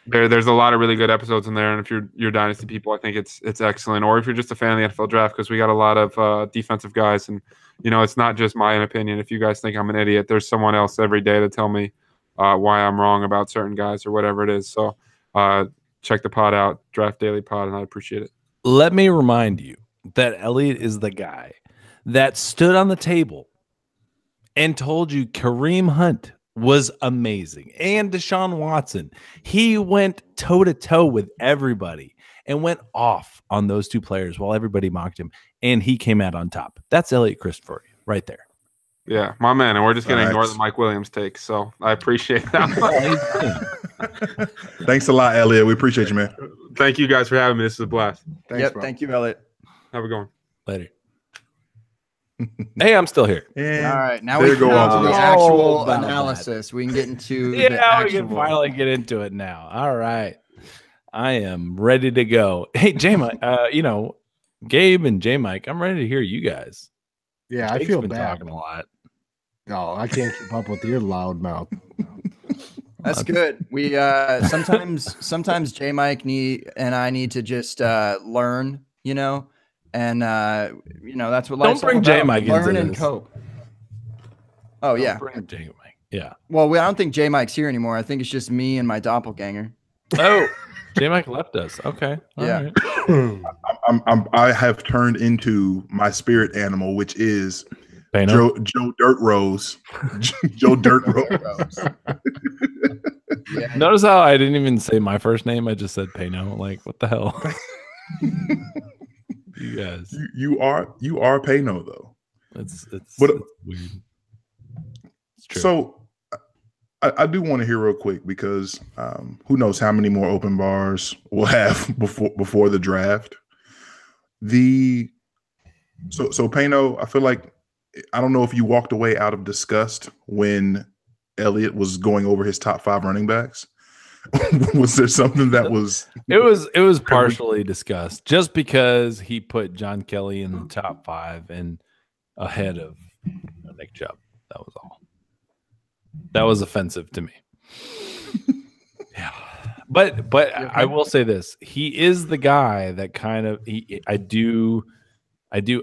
There's a lot of really good episodes in there, and if you're dynasty people, I think it's excellent. Or if you're just a fan of the NFL draft, because we got a lot of defensive guys, and it's not just my opinion. If you guys think I'm an idiot, there's someone else every day to tell me why I'm wrong about certain guys or whatever it is. So check the pod out, Draft Daily Pod, and I appreciate it. Let me remind you that Eliot is the guy that stood on the table and told you Kareem Hunt was amazing. And Deshaun Watson, he went toe-to-toe with everybody and went off on those two players while everybody mocked him, and he came out on top. That's Eliot Christ for you right there. Yeah, my man, and we're just going to ignore the Mike Williams take, so I appreciate that. Thanks a lot, Eliot. We appreciate you, man. Thank you guys for having me. This is a blast. Thanks, bro. Thank you, Eliot. Have a good one. Later. Hey, I'm still here. And all right, now we can go on to the actual analysis. We can get into we can finally get into it now. All right, I am ready to go. Hey, JMic, Gabe and JMic, I'm ready to hear you guys. Yeah, Jake's I feel been bad. Talking a lot. No, I can't keep up with your loud mouth. That's good. We sometimes JMic and I need to just learn, and that's what life's don't bring JMic learn into and this. cope. Oh, yeah. Bring JMic. Yeah. Well, I don't think JMic's here anymore. I think it's just me and my doppelganger. Oh, JMic left us. Okay. All yeah. Right. I have turned into my spirit animal, which is Pano? Joe Dirt Rose. Joe Dirt Rose. Yeah. Notice how I didn't even say my first name. I just said Pano. Like, what the hell? You guys. You are Pano though. It's weird. It's true. So I do want to hear real quick because who knows how many more open bars we'll have before the draft. So Pano, I feel like I don't know if you walked away out of disgust when Eliot was going over his top 5 running backs. Was there something that was it was partially discussed just because he put John Kelly in the top 5 and ahead of Nick Chubb. That was all. That was offensive to me. Yeah. But I will say this. He is the guy that kind of I do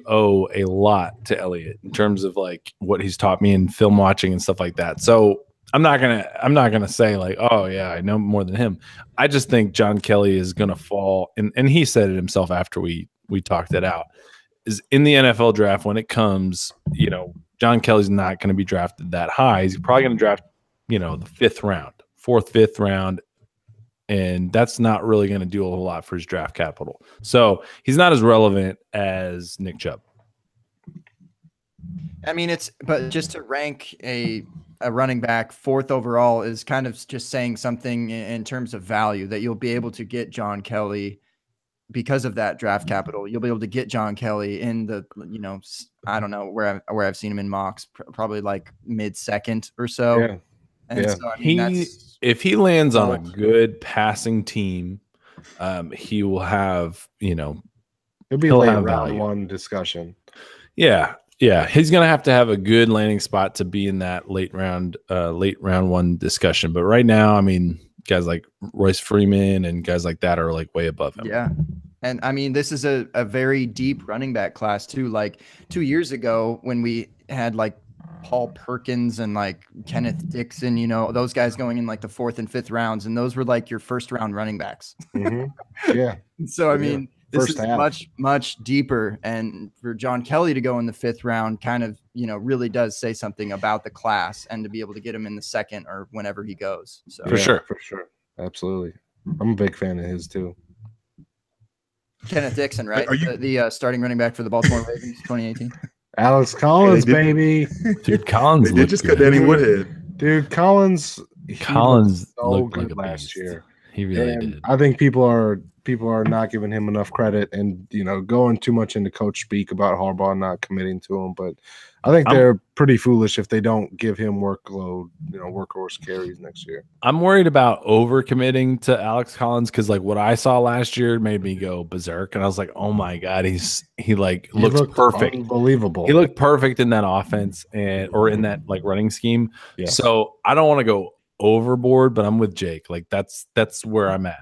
owe a lot to Eliot in terms of like what he's taught me in film watching and stuff like that. So I'm not gonna say like, oh yeah, I know more than him. I just think John Kelly is gonna fall, and he said it himself after we talked it out. Is in the NFL draft when it comes, John Kelly's not gonna be drafted that high. He's probably gonna draft, the 5th round, 4th, 5th round, and that's not really gonna do a whole lot for his draft capital. So he's not as relevant as Nick Chubb. I mean, but just to rank a a running back 4th overall is kind of just saying something in terms of value, that you'll be able to get John Kelly because of that draft capital. You'll be able to get John Kelly in the, I don't know where I've seen him in mocks, probably like mid-second or so. Yeah. And so, I mean, if he lands on a good passing team, he will have, it'll be a late round 1 discussion. Yeah. Yeah. He's going to have a good landing spot to be in that late round 1 discussion. But right now, I mean, guys like Royce Freeman and guys like that are like way above him. Yeah. And I mean, this is a very deep running back class too. Like 2 years ago when we had like Paul Perkins and like Kenneth Dixon, those guys going in like the 4th and 5th rounds, and those were like your first round running backs. Mm-hmm. Yeah. So, I mean, this is much, much deeper. And for John Kelly to go in the 5th round kind of, really does say something about the class, and to be able to get him in the 2nd or whenever he goes. So For sure. Absolutely. I'm a big fan of his too. Kenneth Dixon, right? The starting running back for the Baltimore Ravens 2018. Alex Collins, baby. Dude, Collins. They just cut Danny Woodhead. Dude, Collins looked good like last year. He really did. I think people are not giving him enough credit, and going too much into coach speak about Harbaugh not committing to him. But I think they're pretty foolish if they don't give him workload, workhorse carries next year. I'm worried about overcommitting to Alex Collins because like what I saw last year made me go berserk, and I was like, oh my god, he looks perfect, unbelievable. He looked perfect in that offense or in that like running scheme. Yeah. So I don't want to go overboard, but I'm with Jake. Like that's where I'm at.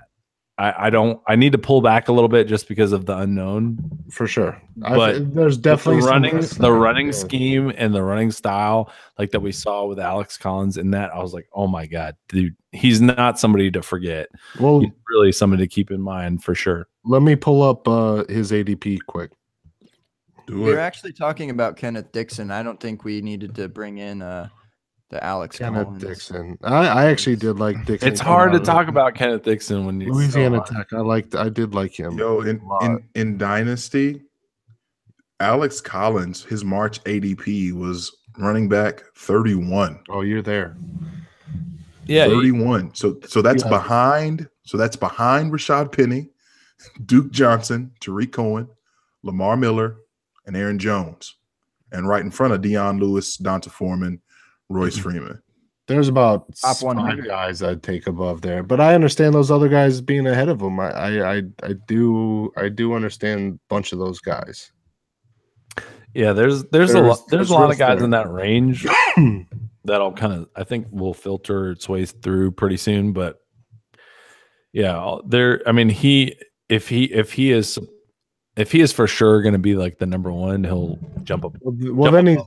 I need to pull back a little bit just because of the unknown. For sure. But there's definitely the running scheme and the running style like that we saw with Alex Collins in that. I was like, oh my God, dude, he's not somebody to forget. Well, he's really somebody to keep in mind for sure. Let me pull up his ADP quick. We're actually talking about Kenneth Dixon. I don't think we needed to bring in the Alex Collins. Dixon. I actually did like Dixon. It's hard to talk about Kenneth Dixon when you're Louisiana Tech. I did like him. Yo, in Dynasty, Alex Collins, his March ADP was running back 31. Oh, you're there. Yeah, 31. So that's behind. So that's behind Rashad Penny, Duke Johnson, Tariq Cohen, Lamar Miller, and Aaron Jones, and right in front of Deion Lewis, Donta Foreman, Royce Freeman. There's about top 5 guys I'd take above there, but I understand those other guys being ahead of them. I do understand a bunch of those guys. Yeah, there's a lot of guys in that range that'll kind of I think will filter its way through pretty soon. But yeah, I mean, if he is for sure going to be like the number 1, he'll jump up. Well,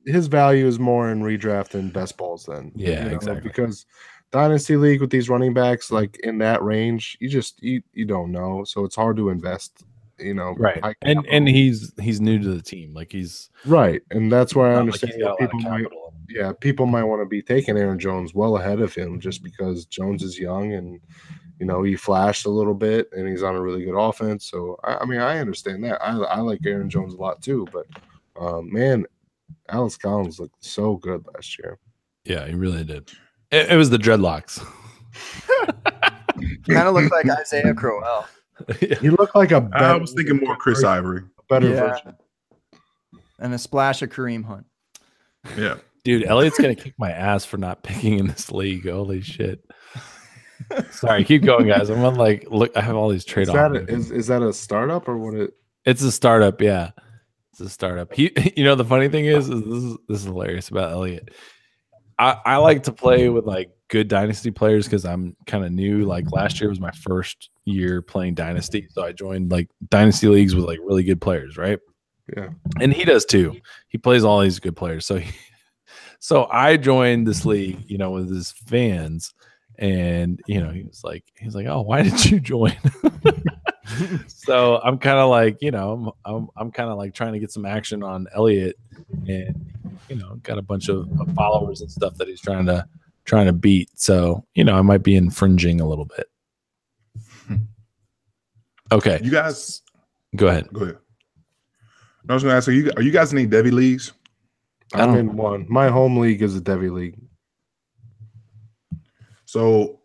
his value is more in redraft than best balls. Then exactly, because Dynasty League with these running backs like in that range, you don't know, so it's hard to invest. Right, and he's new to the team, like he's right, and that's why I understand like people might want to be taking Aaron Jones well ahead of him just because Jones is young and. He flashed a little bit, and he's on a really good offense. So, I mean, I understand that. I like Aaron Jones a lot too. But, man, Alex Collins looked so good last year. Yeah, he really did. It was the dreadlocks. Kind of looked like Isaiah Crowell. He looked like a better. I was thinking more Chris Ivory. Better version. And a splash of Kareem Hunt. Yeah. Dude, Eliot's going to kick my ass for not picking in this league. Holy shit. Sorry, keep going, guys. I'm on look. I have all these trade offs. Is that a startup or what? It's a startup. Yeah, it's a startup. The funny thing is this is hilarious about Eliot. I like to play with like good dynasty players because I'm kind of new. Like last year was my first year playing dynasty, so I joined like dynasty leagues with like really good players, right? Yeah, and he does too. He plays all these good players. So I joined this league, with his fans. And he was like, oh, why did you join? So I'm kind of like, I'm kind of like trying to get some action on Eliot, and got a bunch of followers and stuff that he's trying to beat. So I might be infringing a little bit. Okay, you guys, go ahead. I was going to ask, are you guys in any Devy leagues? I'm in one. My home league is a Devi league. So,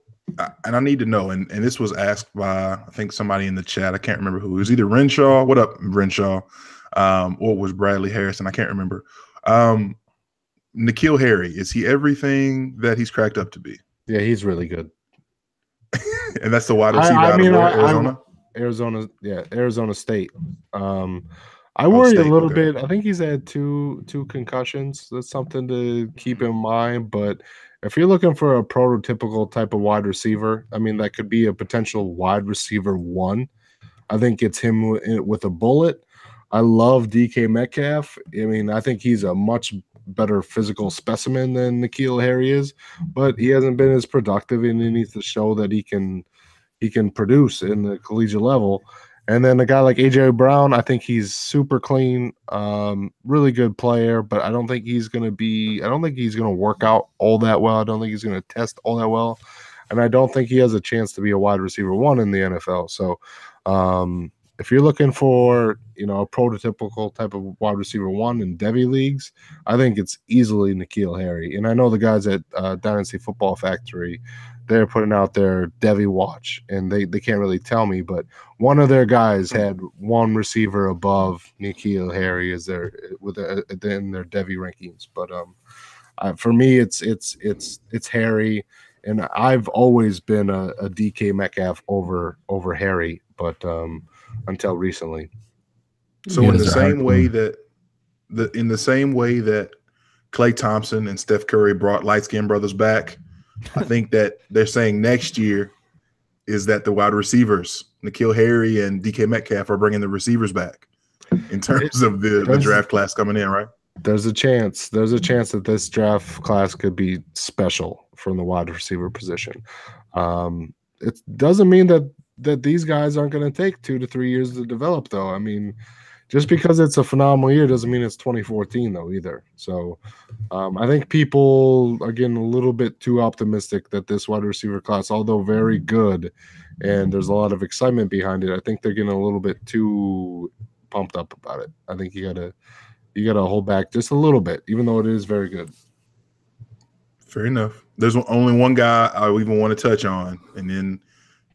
and I need to know, and this was asked by, I think, somebody in the chat. I can't remember who. It was either Renshaw. What up, Renshaw? Or it was Bradley Harrison. I can't remember. N'Keal Harry, is he everything that he's cracked up to be? Yeah, he's really good. And that's the wide receiver out of Arizona? Arizona State. I worry a little bit. I think he's had two concussions. That's something to keep in mind. But if you're looking for a prototypical type of wide receiver, I mean, that could be a potential wide receiver 1. I think it's him with a bullet. I love DK Metcalf. I mean, I think he's a much better physical specimen than N'Keal Harry is, but he hasn't been as productive, and he needs to show that he can produce in the collegiate level. And then a guy like AJ Brown, I think he's super clean, really good player, but I don't think he's going to work out all that well. I don't think he's going to test all that well. And I don't think he has a chance to be a wide receiver 1 in the NFL. So if you're looking for, a prototypical type of wide receiver 1 in Devi leagues, I think it's easily N'Keal Harry. And I know the guys at Dynasty Football Factory, they're putting out their Devi watch, and they can't really tell me, but one of their guys had one receiver above N'Keal Harry in their Devi rankings. But for me, it's Harry, and I've always been a DK Metcalf over Harry, but until recently. So in the same way that Klay Thompson and Steph Curry brought light-skinned brothers back, I think that they're saying next year is that the wide receivers, N'Keal Harry and DK Metcalf, are bringing the receivers back in terms of the draft class coming in, right? There's a chance that this draft class could be special from the wide receiver position. It doesn't mean that these guys aren't going to take 2 to 3 years to develop, though. I mean, just because it's a phenomenal year doesn't mean it's 2014, though, either. So I think people are getting a little bit too optimistic that this wide receiver class, although very good, and there's a lot of excitement behind it, I think they're getting a little bit too pumped up about it. I think you gotta hold back just a little bit, even though it is very good. Fair enough. There's only one guy I even want to touch on, and then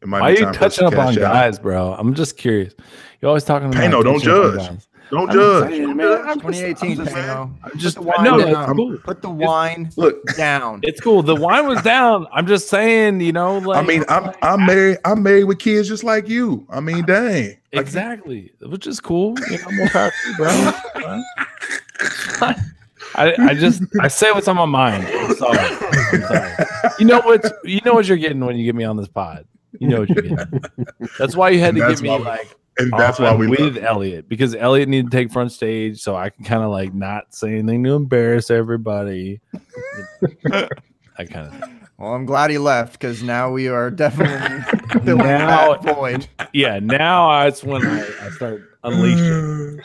it might Why be are time you touching for us up to on cash out. guys, bro? I'm just curious. You're always talking about Pano, don't judge. Don't judge. Saying, man, 2018, Pano. Just put the wine down. Cool. Put the wine down. It's cool. The wine was down. I'm just saying, like, I mean, I'm married with kids just like you. I mean, dang. Exactly. Which is cool. More power to you, bro. I say what's on my mind. I'm sorry. You know what you're getting when you get me on this pod. You know what you're getting. That's why you had to give me and that's why we with Eliot, because Eliot needed to take front stage, so I can kind of not say anything to embarrass everybody. I kind of. Well, I'm glad he left, because now we are definitely filling that void. Yeah, now that's when I start unleashing.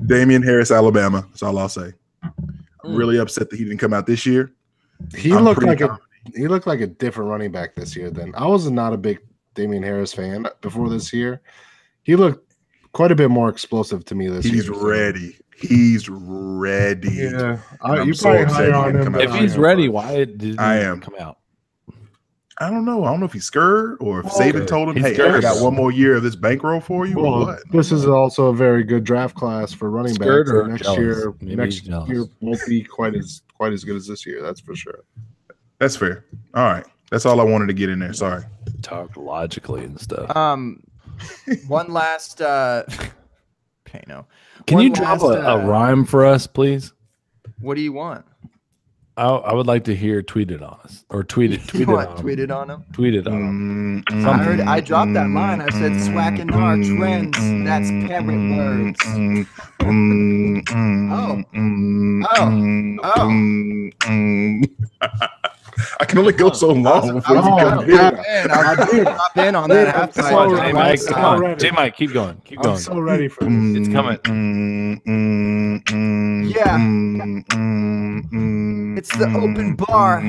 Damian Harris, Alabama. That's all I'll say. I'm really upset that he didn't come out this year. He looked like a different running back this year. Then I was not a big Damian Harris fan before this year. He looked quite a bit more explosive to me this year. He's ready. Yeah, you probably higher on him. If he's ready, why did he come out? I don't know. I don't know if he's scared or if Saban told him, "Hey, I got one more year of this bankroll for you." Or what? This is also a very good draft class for running backs. Next year won't be quite as good as this year. That's for sure. That's fair. All right, that's all I wanted to get in there. Sorry. Talk logically and stuff. One last Pano. Can you drop a rhyme for us, please? What do you want? I would like to hear tweeted on us or tweeted on him. Tweeted on him. Tweeted on him. I dropped that line. I said swacking our trends. That's parrot words. I can only go so long before you come in. I'll drop in on that. JMic, keep going. Keep going. I'm so ready for this. It's coming. Yeah. It's the open bar.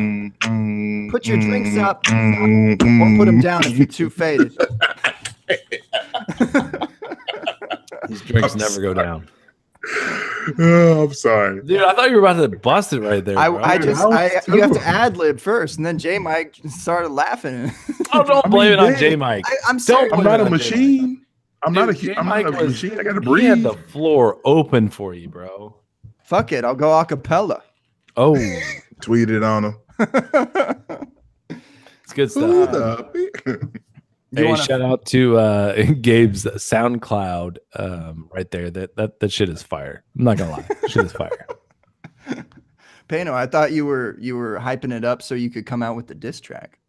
Put your drinks up or put them down if you're too faded. These drinks never go down. Oh, I'm sorry. Dude, I thought you were about to bust it right there. Bro. You have to ad lib first, and then JMic started laughing. Oh, don't blame it on JMic. I'm sorry. I'm not a machine. I'm not a machine. I gotta breathe. He had the floor open for you, bro. Fuck it, I'll go a cappella. Oh, tweet it on him. It's good stuff. Hey, shout out to Gabe's SoundCloud right there. That shit is fire. I'm not gonna lie, shit is fire. Pano, I thought you were hyping it up so you could come out with the diss track.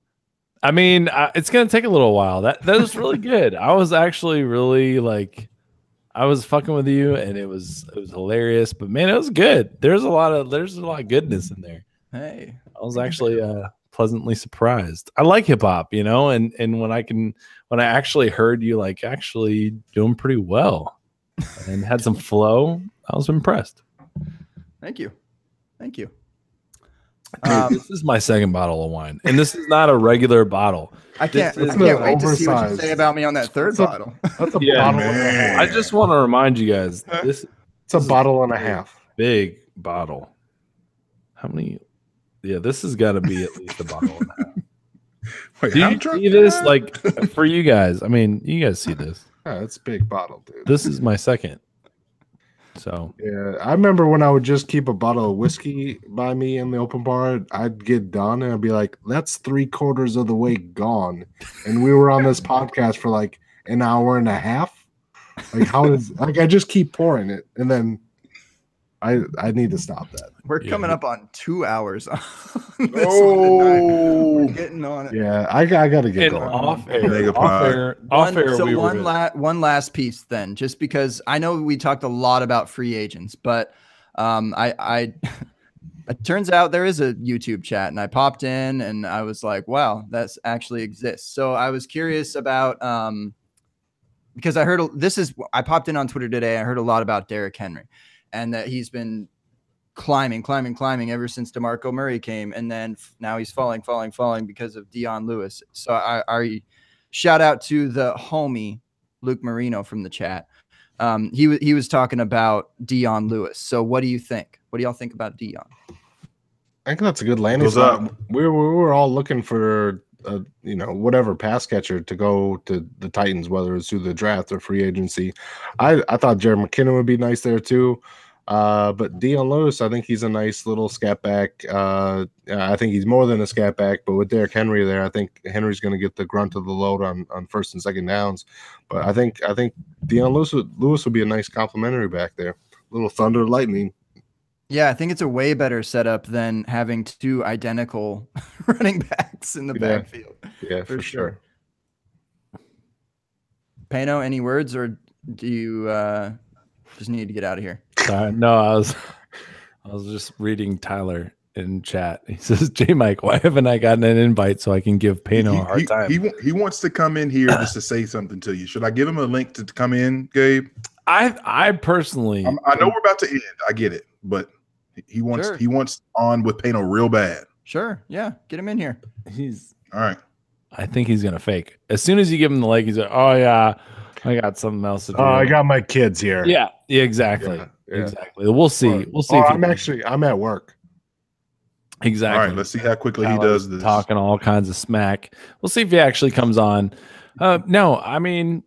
I mean, it's gonna take a little while. That was really good. I was actually really like, I was fucking with you, and it was hilarious. But man, it was good. There's a lot of goodness in there. Hey, I was actually pleasantly surprised. I like hip hop, you know, and when I actually heard you like actually doing pretty well and had some flow, I was impressed. Thank you. This is my second bottle of wine, and this is not a regular bottle. I can't wait to see what you say about me on that third bottle. That's a bottle and a half. I just want to remind you guys, it's a bottle and a half. Big bottle. How many? Yeah, this has got to be at least a bottle and a half. Wait, do you see this? Like, for you guys, I mean, you guys see this. Yeah, it's a big bottle, dude. This is my second. So yeah, I remember when I would just keep a bottle of whiskey by me in the open bar. I'd get done and I'd be like, "That's 3/4 of the way gone," and we were on this podcast for like an hour and a half. Like, how does I just keep pouring it, and then I need to stop that. We're coming up on 2 hours. On this We're getting on it. Yeah, I got to get going. Off air. So one last piece then, just because I know we talked a lot about free agents, but it turns out there is a YouTube chat, and I popped in and I was like, wow, that's actually exists. So I was curious about because I popped in on Twitter today. I heard a lot about Derrick Henry, and that he's been climbing ever since DeMarco Murray came, and then now he's falling because of Dion Lewis. So I shout out to the homie Luke Marino from the chat. He was talking about Dion Lewis. So what do you think? What do y'all think about Dion? I think that's a good landing spot. We were all looking for whatever pass catcher to go to the Titans, whether it's through the draft or free agency. I thought Jared McKinnon would be nice there too. But Dion Lewis, I think he's a nice little scat back. I think he's more than a scat back, but with Derrick Henry there, I think Henry's going to get the grunt of the load on first and second downs. But I think Dion Lewis would be a nice complimentary back there. Little thunder lightning. Yeah, I think it's a way better setup than having two identical running backs in the backfield. Yeah, for sure. Pano, any words, or do you just need to get out of here? No, I was just reading Tyler in chat. He says, JMic, why haven't I gotten an invite so I can give Pano a hard time? He wants to come in here just to say something to you. Should I give him a link to come in, Gabe? I personally, I know we're about to end. I get it, but he wants on with Pano real bad. Sure, yeah, get him in here. He's all right. I think he's gonna fake. As soon as you give him the link, he's like, "Oh yeah, I got something else to do. Oh, I got my kids here." Yeah, exactly. Yeah. Exactly. We'll see. We'll see. I'm at work. Exactly. All right, let's see how quickly he does this. Talking all kinds of smack. We'll see if he actually comes on. No, I mean,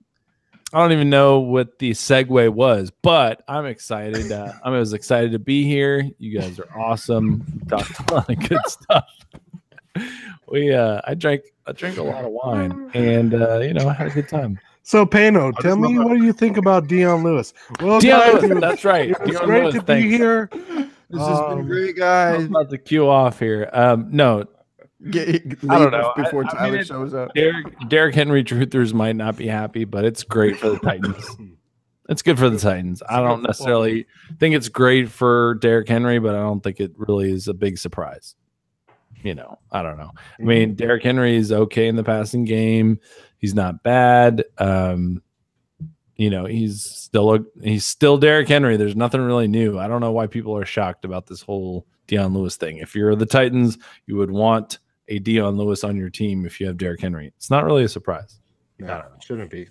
I don't even know what the segue was, but I'm excited. I was excited to be here. You guys are awesome. We talked a lot of good stuff. I drank a lot of wine, and I had a good time. So, Pano, tell me, what do you think about Dion Lewis? Well, Dion Lewis, that's right. It's great to be here. This has been great, guys. I'm about to cue off here. No, I don't know. Before Tyler shows up, Derrick Henry truthers might not be happy, but it's great for the Titans. It's good for the Titans. I don't necessarily think it's great for Derrick Henry, but I don't think it really is a big surprise. I don't know. I mean, Derrick Henry is okay in the passing game. He's not bad. He's still Derrick Henry. There's nothing really new. I don't know why people are shocked about this whole Dion Lewis thing. If you're the Titans, you would want a Dion Lewis on your team if you have Derrick Henry. It's not really a surprise. No, it shouldn't be.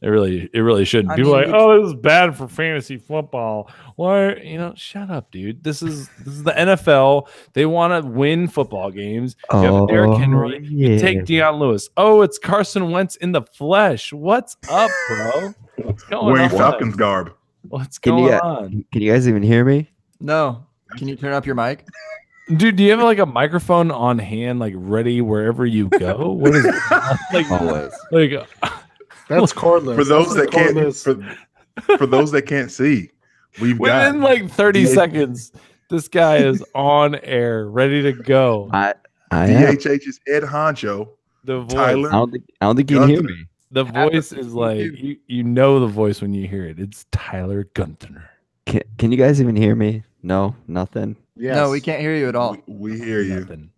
It really shouldn't. People are like, oh, this is bad for fantasy football. Why? Shut up, dude. This is the NFL. They want to win football games. You have Derrick Henry. Yeah. You take Deion Lewis. Oh, it's Carson Wentz in the flesh. What's up, bro? What's going Wearing on? Falcons garb. What's going on? Can you guys even hear me? No. Can you turn up your mic? Dude, do you have like a microphone on hand, like ready wherever you go? What is like Always. like? That's cordless. For those That's that can't, cordless. for those that can't see, we've Within got like 30 seconds, this guy is on air, ready to go. I am. DHH's Ed Honcho. The voice, Tyler. I don't think you can hear me. the voice is like you know the voice when you hear it. It's Tyler Gunther. Can you guys even hear me? No, nothing. Yes. No, we can't hear you at all. We hear you. Nothing.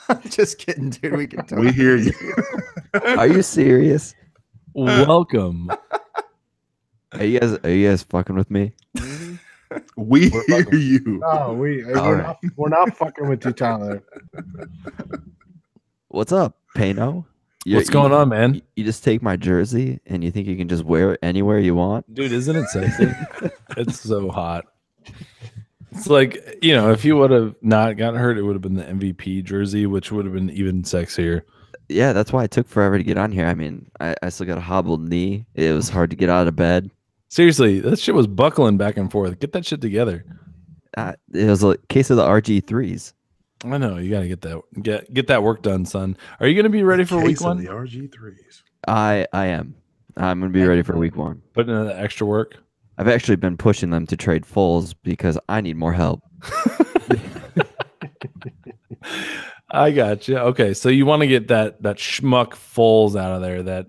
I'm just kidding, dude. We can tell. We hear you. Are you serious? Welcome. Are you guys fucking with me? We hear you. No, we're not fucking with you, Tyler. What's up, Pano? What's going on, man? You just take my jersey and you think you can just wear it anywhere you want? Dude, isn't it sexy? It's so hot. It's like, if you would have not gotten hurt, it would have been the MVP jersey, which would have been even sexier. Yeah, that's why it took forever to get on here. I mean, I still got a hobbled knee. It was hard to get out of bed. Seriously, that shit was buckling back and forth. Get that shit together. It was a case of the RG3s. I know you gotta get that work done, son. Are you gonna be ready for week one? The RG3s. I am. I'm gonna be ready for week one. Putting in the extra work. I've actually been pushing them to trade Foles because I need more help. I got you. Okay, so you want to get that schmuck Foles out of there, that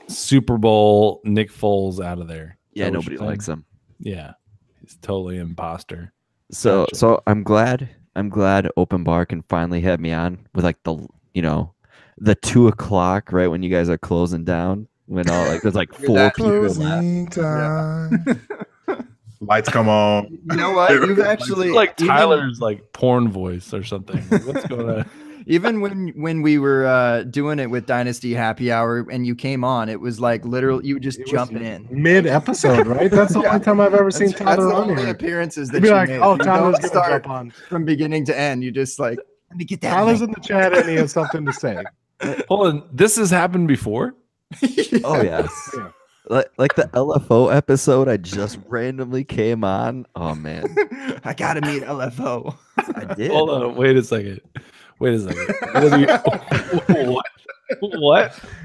Super Bowl Nick Foles out of there. Yeah, nobody likes him. Yeah, he's totally an imposter. So Gotcha. so I'm glad Open Bar can finally have me on with like the 2:00 right when you guys are closing down, when all like there's like 4 people left. Closing time. Lights come on. You know what? You've actually Like Tyler's like porn voice or something. What's going on? Even when we were doing it with Dynasty Happy Hour and you came on, it was like literally you just jumping in mid-episode, right? That's the only time I've ever seen that's Tyler the on only here. appearances You'd that be you like, made. oh, You Tyler's don't gonna jump on. from beginning to end. You just like, let me get that. Tyler's mic. in the chat and he has something to say. Hold on, this has happened before. Oh yes. Yeah. Like the LFO episode I just randomly came on. Oh man. I gotta meet LFO. I did. Hold on, wait a second. What?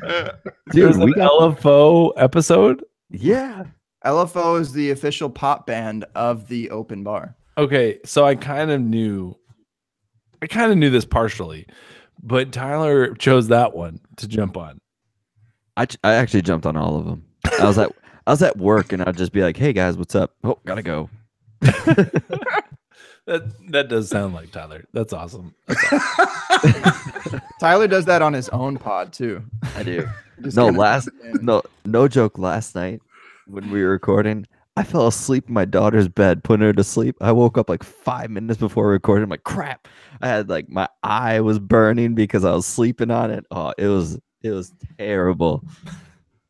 Dude, There's an we got LFO episode. yeah. LFO is the official pop band of the Open Bar. Okay, so I kind of knew this partially, but Tyler chose that one to jump on. I actually jumped on all of them. I was at work and I'd just be like, "Hey guys, what's up? Oh, gotta go." That does sound like Tyler. That's awesome. Tyler does that on his own pod too. I do. Just No, kinda- no joke. Last night when we were recording, I fell asleep in my daughter's bed, putting her to sleep. I woke up like 5 minutes before recording. I'm like, crap. I had like my eye was burning because I was sleeping on it. Oh, it was terrible.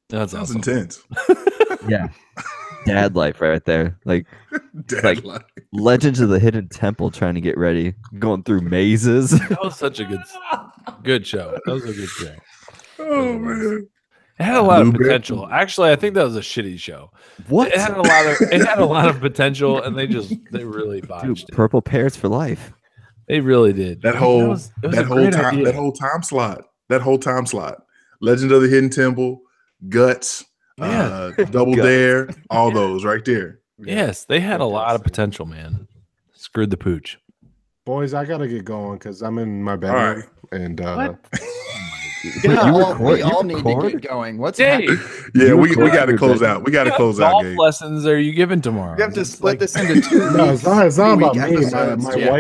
That's Sounds awesome. intense. Yeah. Dad life right there. Like Dad life. Legends of the Hidden Temple trying to get ready, going through mazes. That was such a good show. That was a good show. Oh man. It had a lot of Blueberry. potential. Actually, I think that was a shitty show. What? It had a lot of potential, and they really botched Dude, it. purple pears for life. They really did. That whole It was a great idea. that whole time slot. Legend of the Hidden Temple, Guts, Yeah. Double Guts. Dare, all those right there. Yes, they had a lot of potential, man. Screwed the pooch. Boys, I gotta get going because I'm in my All bedroom. right. And we you all need to record? get going. What's Hey, happening? Yeah, we record got to your close bed. out. We got to close out, golf Gabe. lessons are you giving tomorrow? You have to It's split like- this into two. no, it's not about Three-week me. episodes. My Yeah.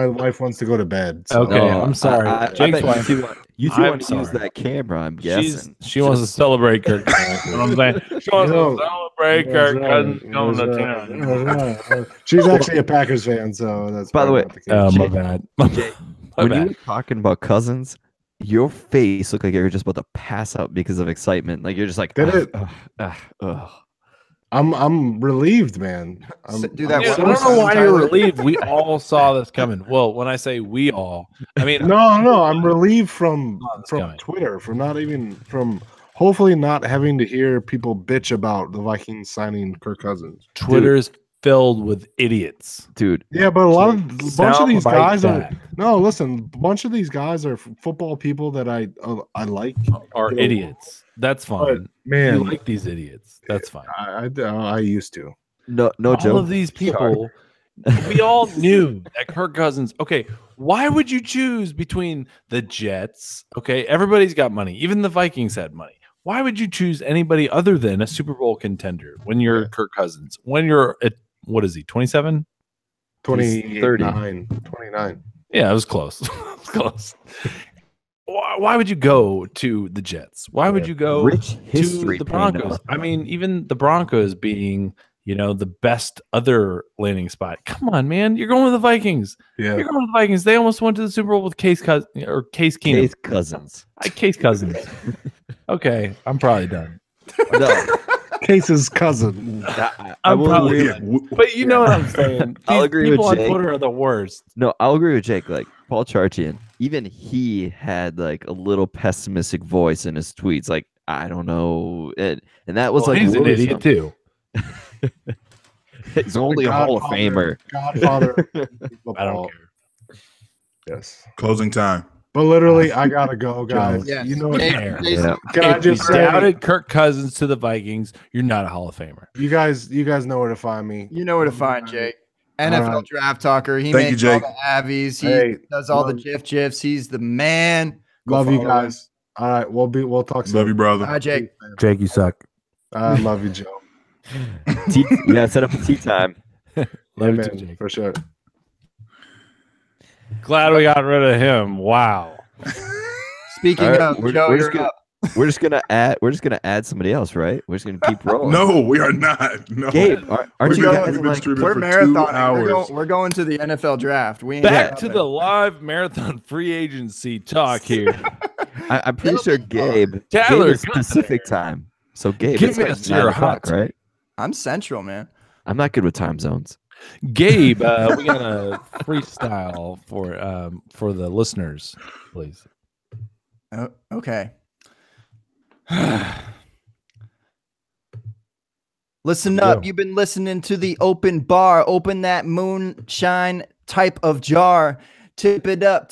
wife wants to go to bed. So. Okay, No, I'm sorry. I Jake's bet wife. you two I'm want to use sorry. that camera, I'm guessing. She wants to celebrate Kirk. Cousins. You know what I'm saying? She wants No. to celebrate Kirk Cousins coming to town. She's actually a Packers fan, so that's By the probably way, not the case. My bad. Jake, My when you bad. were talking about Cousins, Your face looked like you were just about to pass out because of excitement. Like you're just like, Did it? ugh. I'm relieved, man. Do that I one don't more know time, why Tyler. you're relieved. We all saw this coming. Well, when I say we all, I mean No, I'm relieved from coming. Twitter, from hopefully not having to hear people bitch about the Vikings signing Kirk Cousins. Twitter is filled with idiots. Dude. Yeah, but a bunch of these guys that. listen, a bunch of these guys are football people that I like. Are idiots. That's fine. But, man, you like these idiots. That's fine. I used to. No All joke. of these people, we all knew that Kirk Cousins. Okay, why would you choose between the Jets? Okay, everybody's got money. Even the Vikings had money. Why would you choose anybody other than a Super Bowl contender when you're Kirk Cousins? When you're at, what is he, 27? 29. Yeah, it was close. It was close. Why would you go to the Jets? Why would you go Rich history to the Broncos? I mean, even the Broncos being, the best other landing spot. Come on, man. You're going with the Vikings. Yeah. You're going with the Vikings. They almost went to the Super Bowl with Case Cousins. Case Cousins. Case Cousins. Okay, I'm probably done. No. Case's cousin. I will probably agree. But you know what I'm saying. I'll These agree people with on Jake. Twitter are the worst. No, I'll agree with Jake. Like Paul Charchian, even he had like a little pessimistic voice in his tweets. Like, I don't know. And that was like he's an worrisome. idiot too. He's only a Hall of Famer. Godfather. I don't care. Yes. Closing time. But literally, I gotta go, guys. Yes. You know what? Fair. Yeah. Can I If you just say, doubted Kirk Cousins to the Vikings, you're not a Hall of Famer. you guys know where to find me. You know where to find Jake. NFL right. Draft Talker. He Thank you, makes all Jake. the Avies. He Hey, does all the love- GIFs. He's the man. Go Love you follow him. guys. All right, we'll talk soon. Love you, brother. Hi, Jake. Jake, you suck. I love you, Joe. You gotta set up a tea time. Love Yeah, you man, too, Jake. for sure. Glad we got rid of him. Wow. Speaking All right, of, we're Joe, just you're gonna- up. We're just gonna add somebody else, right? We're just gonna keep rolling. No, we are not. No. Gabe, aren't We've you been- guys we've been like? streaming We're for 2 marathoning. hours. We're going to the NFL Draft. We ain't Back got to nothing. the live marathon free agency talk here. I'm pretty sure Gabe. Tyler, Gabe is Pacific time. So Gabe, Give it's me like a zero 9 o'clock, hot. right? I'm Central, man. I'm not good with time zones. Gabe, we got a freestyle for the listeners, please. Oh, okay. Listen up. You've been listening to the open bar. Open that moonshine type of jar. Tip it up,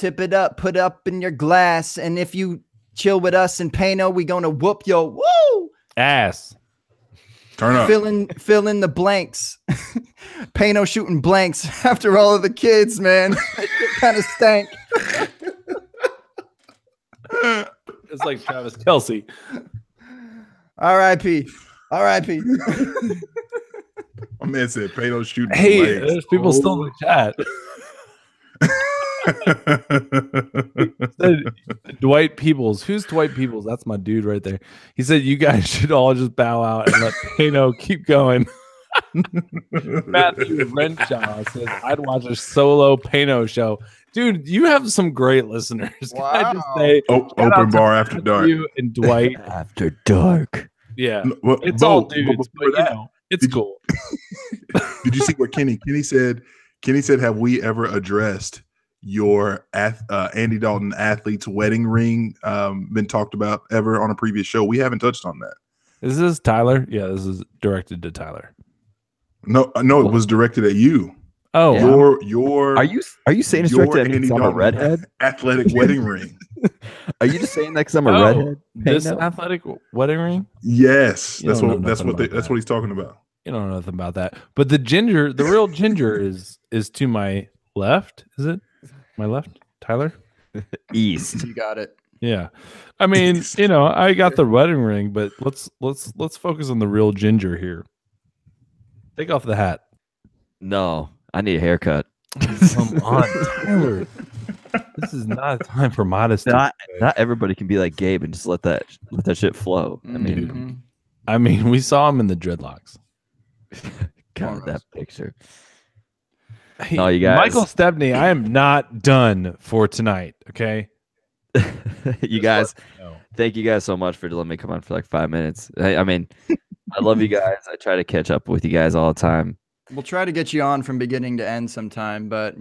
put up in your glass. And if you chill with us in Pano, we gonna whoop your woo. Ass. Turn up. Fill in the blanks. Pano shooting blanks after all of the kids, man. That shit kind of stank. It's like Travis Kelce. R.I.P. R.I.P. My man said Pato shooting Hey, legs. there's people still in the chat. Said Dwight Peoples. Who's Dwight Peoples? That's my dude right there. He said you guys should all just bow out and let Pano keep going. Matthew Renshaw says I'd watch a solo Pano show. Dude, you have some great listeners. Can I just Wow. say Open out to bar after dark. you and Dwight. After dark. Yeah. Well, It's Bo, all Bo, dudes, before but you that, know, it's did you- cool. Did you see what Kenny said? Kenny said, "Have we ever addressed your Andy Dalton athlete's wedding ring been talked about ever on a previous show? We haven't touched on that. Is this Tyler? Yeah, this is directed to Tyler. No, it was directed at you. Oh, Yeah. Your Are you saying it's your directed at me Andy 'cause I'm a Dalton redhead? athletic wedding ring? Are you just saying that because I'm a Oh, redhead? this Pano? athletic wedding ring? Yes, You that's don't what know nothing about that's that. what he's talking about. You don't know nothing about that. But the real ginger is to my left. Is it my left, Tyler? East. You got it. Yeah. I mean, I got the wedding ring, but let's focus on the real ginger here. Take off the hat. No, I need a haircut. Come on, Tyler. This is not a time for modesty. Not everybody can be like Gabe and just let that shit flow. I mean, we saw him in the dreadlocks. God, that picture. Hey, No, you guys. Michael Stepney, I am not done for tonight. Okay. You guys, thank you guys so much for letting me come on for like 5 minutes. I mean, I love you guys. I try to catch up with you guys all the time. We'll try to get you on from beginning to end sometime, but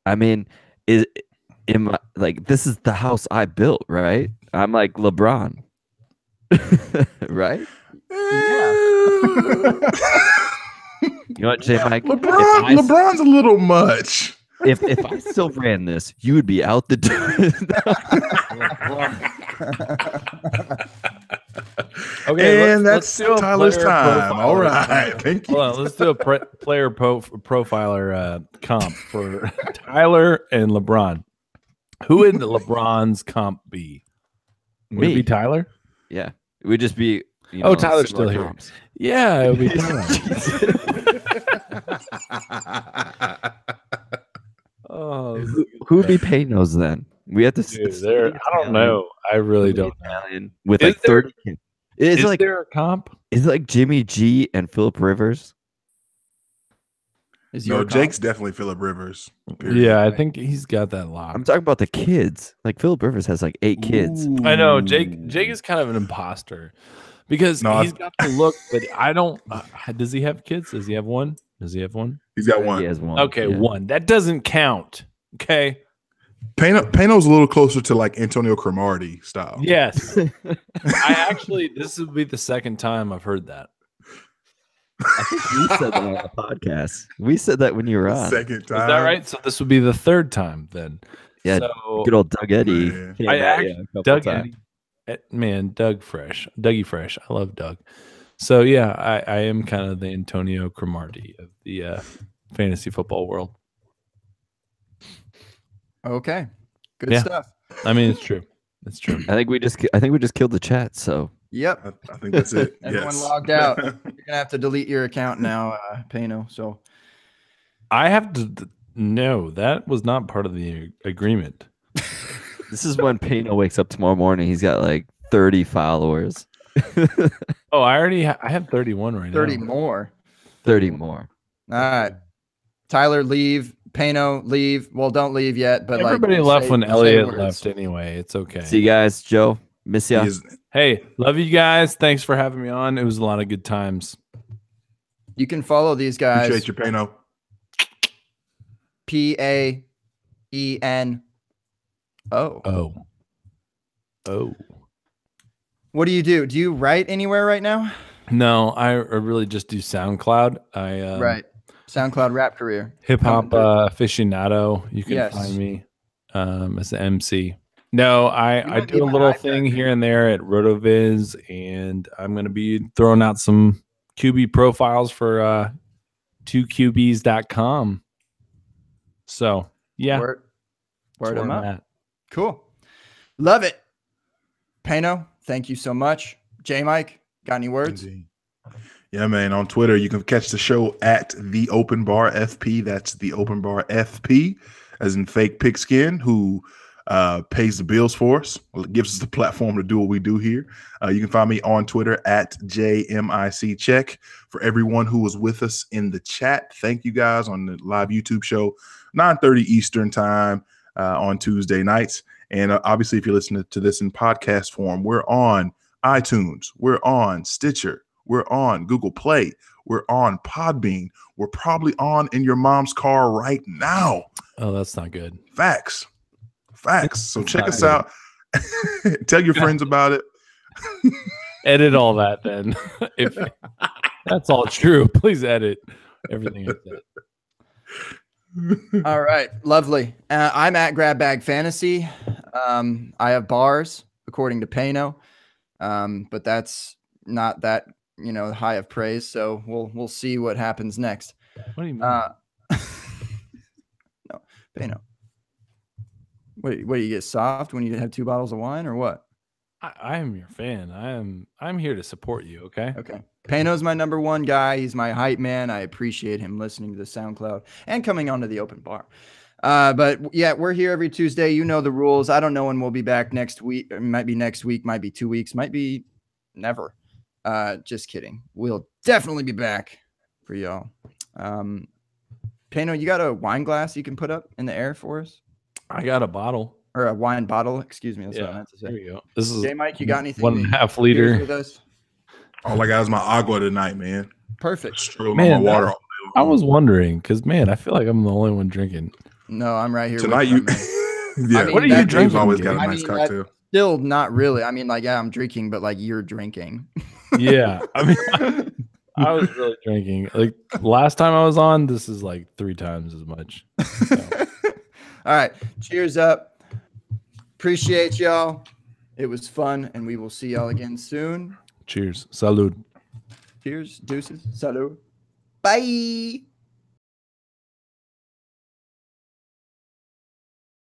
I mean, this is the house I built, right? I'm like LeBron, right? Yeah. You know what, JMic? LeBron's a little much. If I still ran this, you would be out the door. Okay, and that's Tyler's time. All right, thank you. Hold on, let's do a player profiler comp for Tyler and LeBron. Who would LeBron's comp be? Would it be Tyler? Yeah, it would just be. Tyler's still here. Comps. Yeah, it would be Tyler. Who would be Paynos then? We have to. Dude, I don't know. I really don't know. With like 30 kids. Is there a comp? Is it like Jimmy G and Philip Rivers? Jake's definitely Philip Rivers. Period. Yeah, I think he's got that locked. I'm talking about the kids. Like Philip Rivers has like 8 kids. I know. Jake is kind of an imposter because he's got the look, but I don't. Does he have kids? Does he have one? He's got one. He has one. Okay, one. That doesn't count. Okay. Pano's a little closer to like Antonio Cromartie style. Yes. This would be the second time I've heard that. I think we said that on the podcast. We said that when you were on. Second time. Is that right? So this would be the third time then. Yeah. So, good old Doug Eddy. Doug Eddy. Man, Dougie Fresh. I love Doug. So yeah, I am kind of the Antonio Cromartie of the fantasy football world. Okay, good stuff. I mean, it's true. It's true. I think we just killed the chat. So yep, I think that's it. Everyone logged out. You're gonna have to delete your account now, Pano. So I have to. No, that was not part of the agreement. This is when Pano wakes up tomorrow morning. He's got like 30 followers. Oh, I have 31 right 30 now. 30 more. All right, Tyler, leave. Pano, leave. Well, don't leave yet. But everybody left when Eliot left anyway. It's okay. See you guys, Joe. Miss ya. Hey, love you guys. Thanks for having me on. It was a lot of good times. You can follow these guys. Appreciate your Pano. PAENO. Oh. What do you do? Do you write anywhere right now? No, I really just do SoundCloud. Right. SoundCloud rap career. Hip hop aficionado. You can find me as an MC. No, I do a little thing here and there at RotoViz, and I'm going to be throwing out some QB profiles for 2QBs.com. So, yeah. Word them up. Cool. Love it. Pano, thank you so much. JMic, got any words? Indeed. Yeah, man. On Twitter, you can catch the show at the Open Bar FP. That's the Open Bar FP, as in fake pigskin, who pays the bills for us. Well, it gives us the platform to do what we do here. You can find me on Twitter at JMic Check. For everyone who was with us in the chat, thank you guys on the live YouTube show, 9:30 Eastern time on Tuesday nights. And obviously, if you're listening to this in podcast form, we're on iTunes, we're on Stitcher, we're on Google Play, we're on Podbean, we're probably on in your mom's car right now. Oh, that's not good. Facts. So check us out. Tell your friends about it. Edit all that then. If that's all true, please edit everything I said. All right, lovely. I'm at Grab Bag Fantasy. I have bars according to Pano, but that's not that high of praise. So we'll see what happens next. What do you mean? No, Pano. What do you get soft when you have 2 bottles of wine or what? I am your fan. I'm here to support you. Okay. Okay. Pano's my number 1 guy. He's my hype man. I appreciate him listening to the SoundCloud and coming onto the open bar. But yeah, we're here every Tuesday. You know the rules. I don't know when we'll be back next week. It might be next week, might be 2 weeks, might be never. Just kidding. We'll definitely be back for y'all. Pano, you got a wine glass you can put up in the air for us? I got a bottle. or a wine bottle. Excuse me. That's what I meant to There say. you go. This is JMic, you got anything? 1.5 Cheers liter. with us? All I got is my agua tonight, man. Perfect. Struggling Man, on my water. I was wondering because, man, I feel like I'm the only one drinking. No, I'm right here Tonight with you. you. Yeah. I mean, What are you that- drinking? Dave's always got a I nice mean, cocktail. Still not really. I mean, like, yeah, I'm drinking, but like you're drinking. Yeah, I mean, I was really drinking. Like last time I was on, this is like 3 times as much. So. All right. Cheers up. Appreciate y'all. It was fun, and we will see y'all again soon. Cheers. Salud. Cheers. Deuces. Salud. Bye.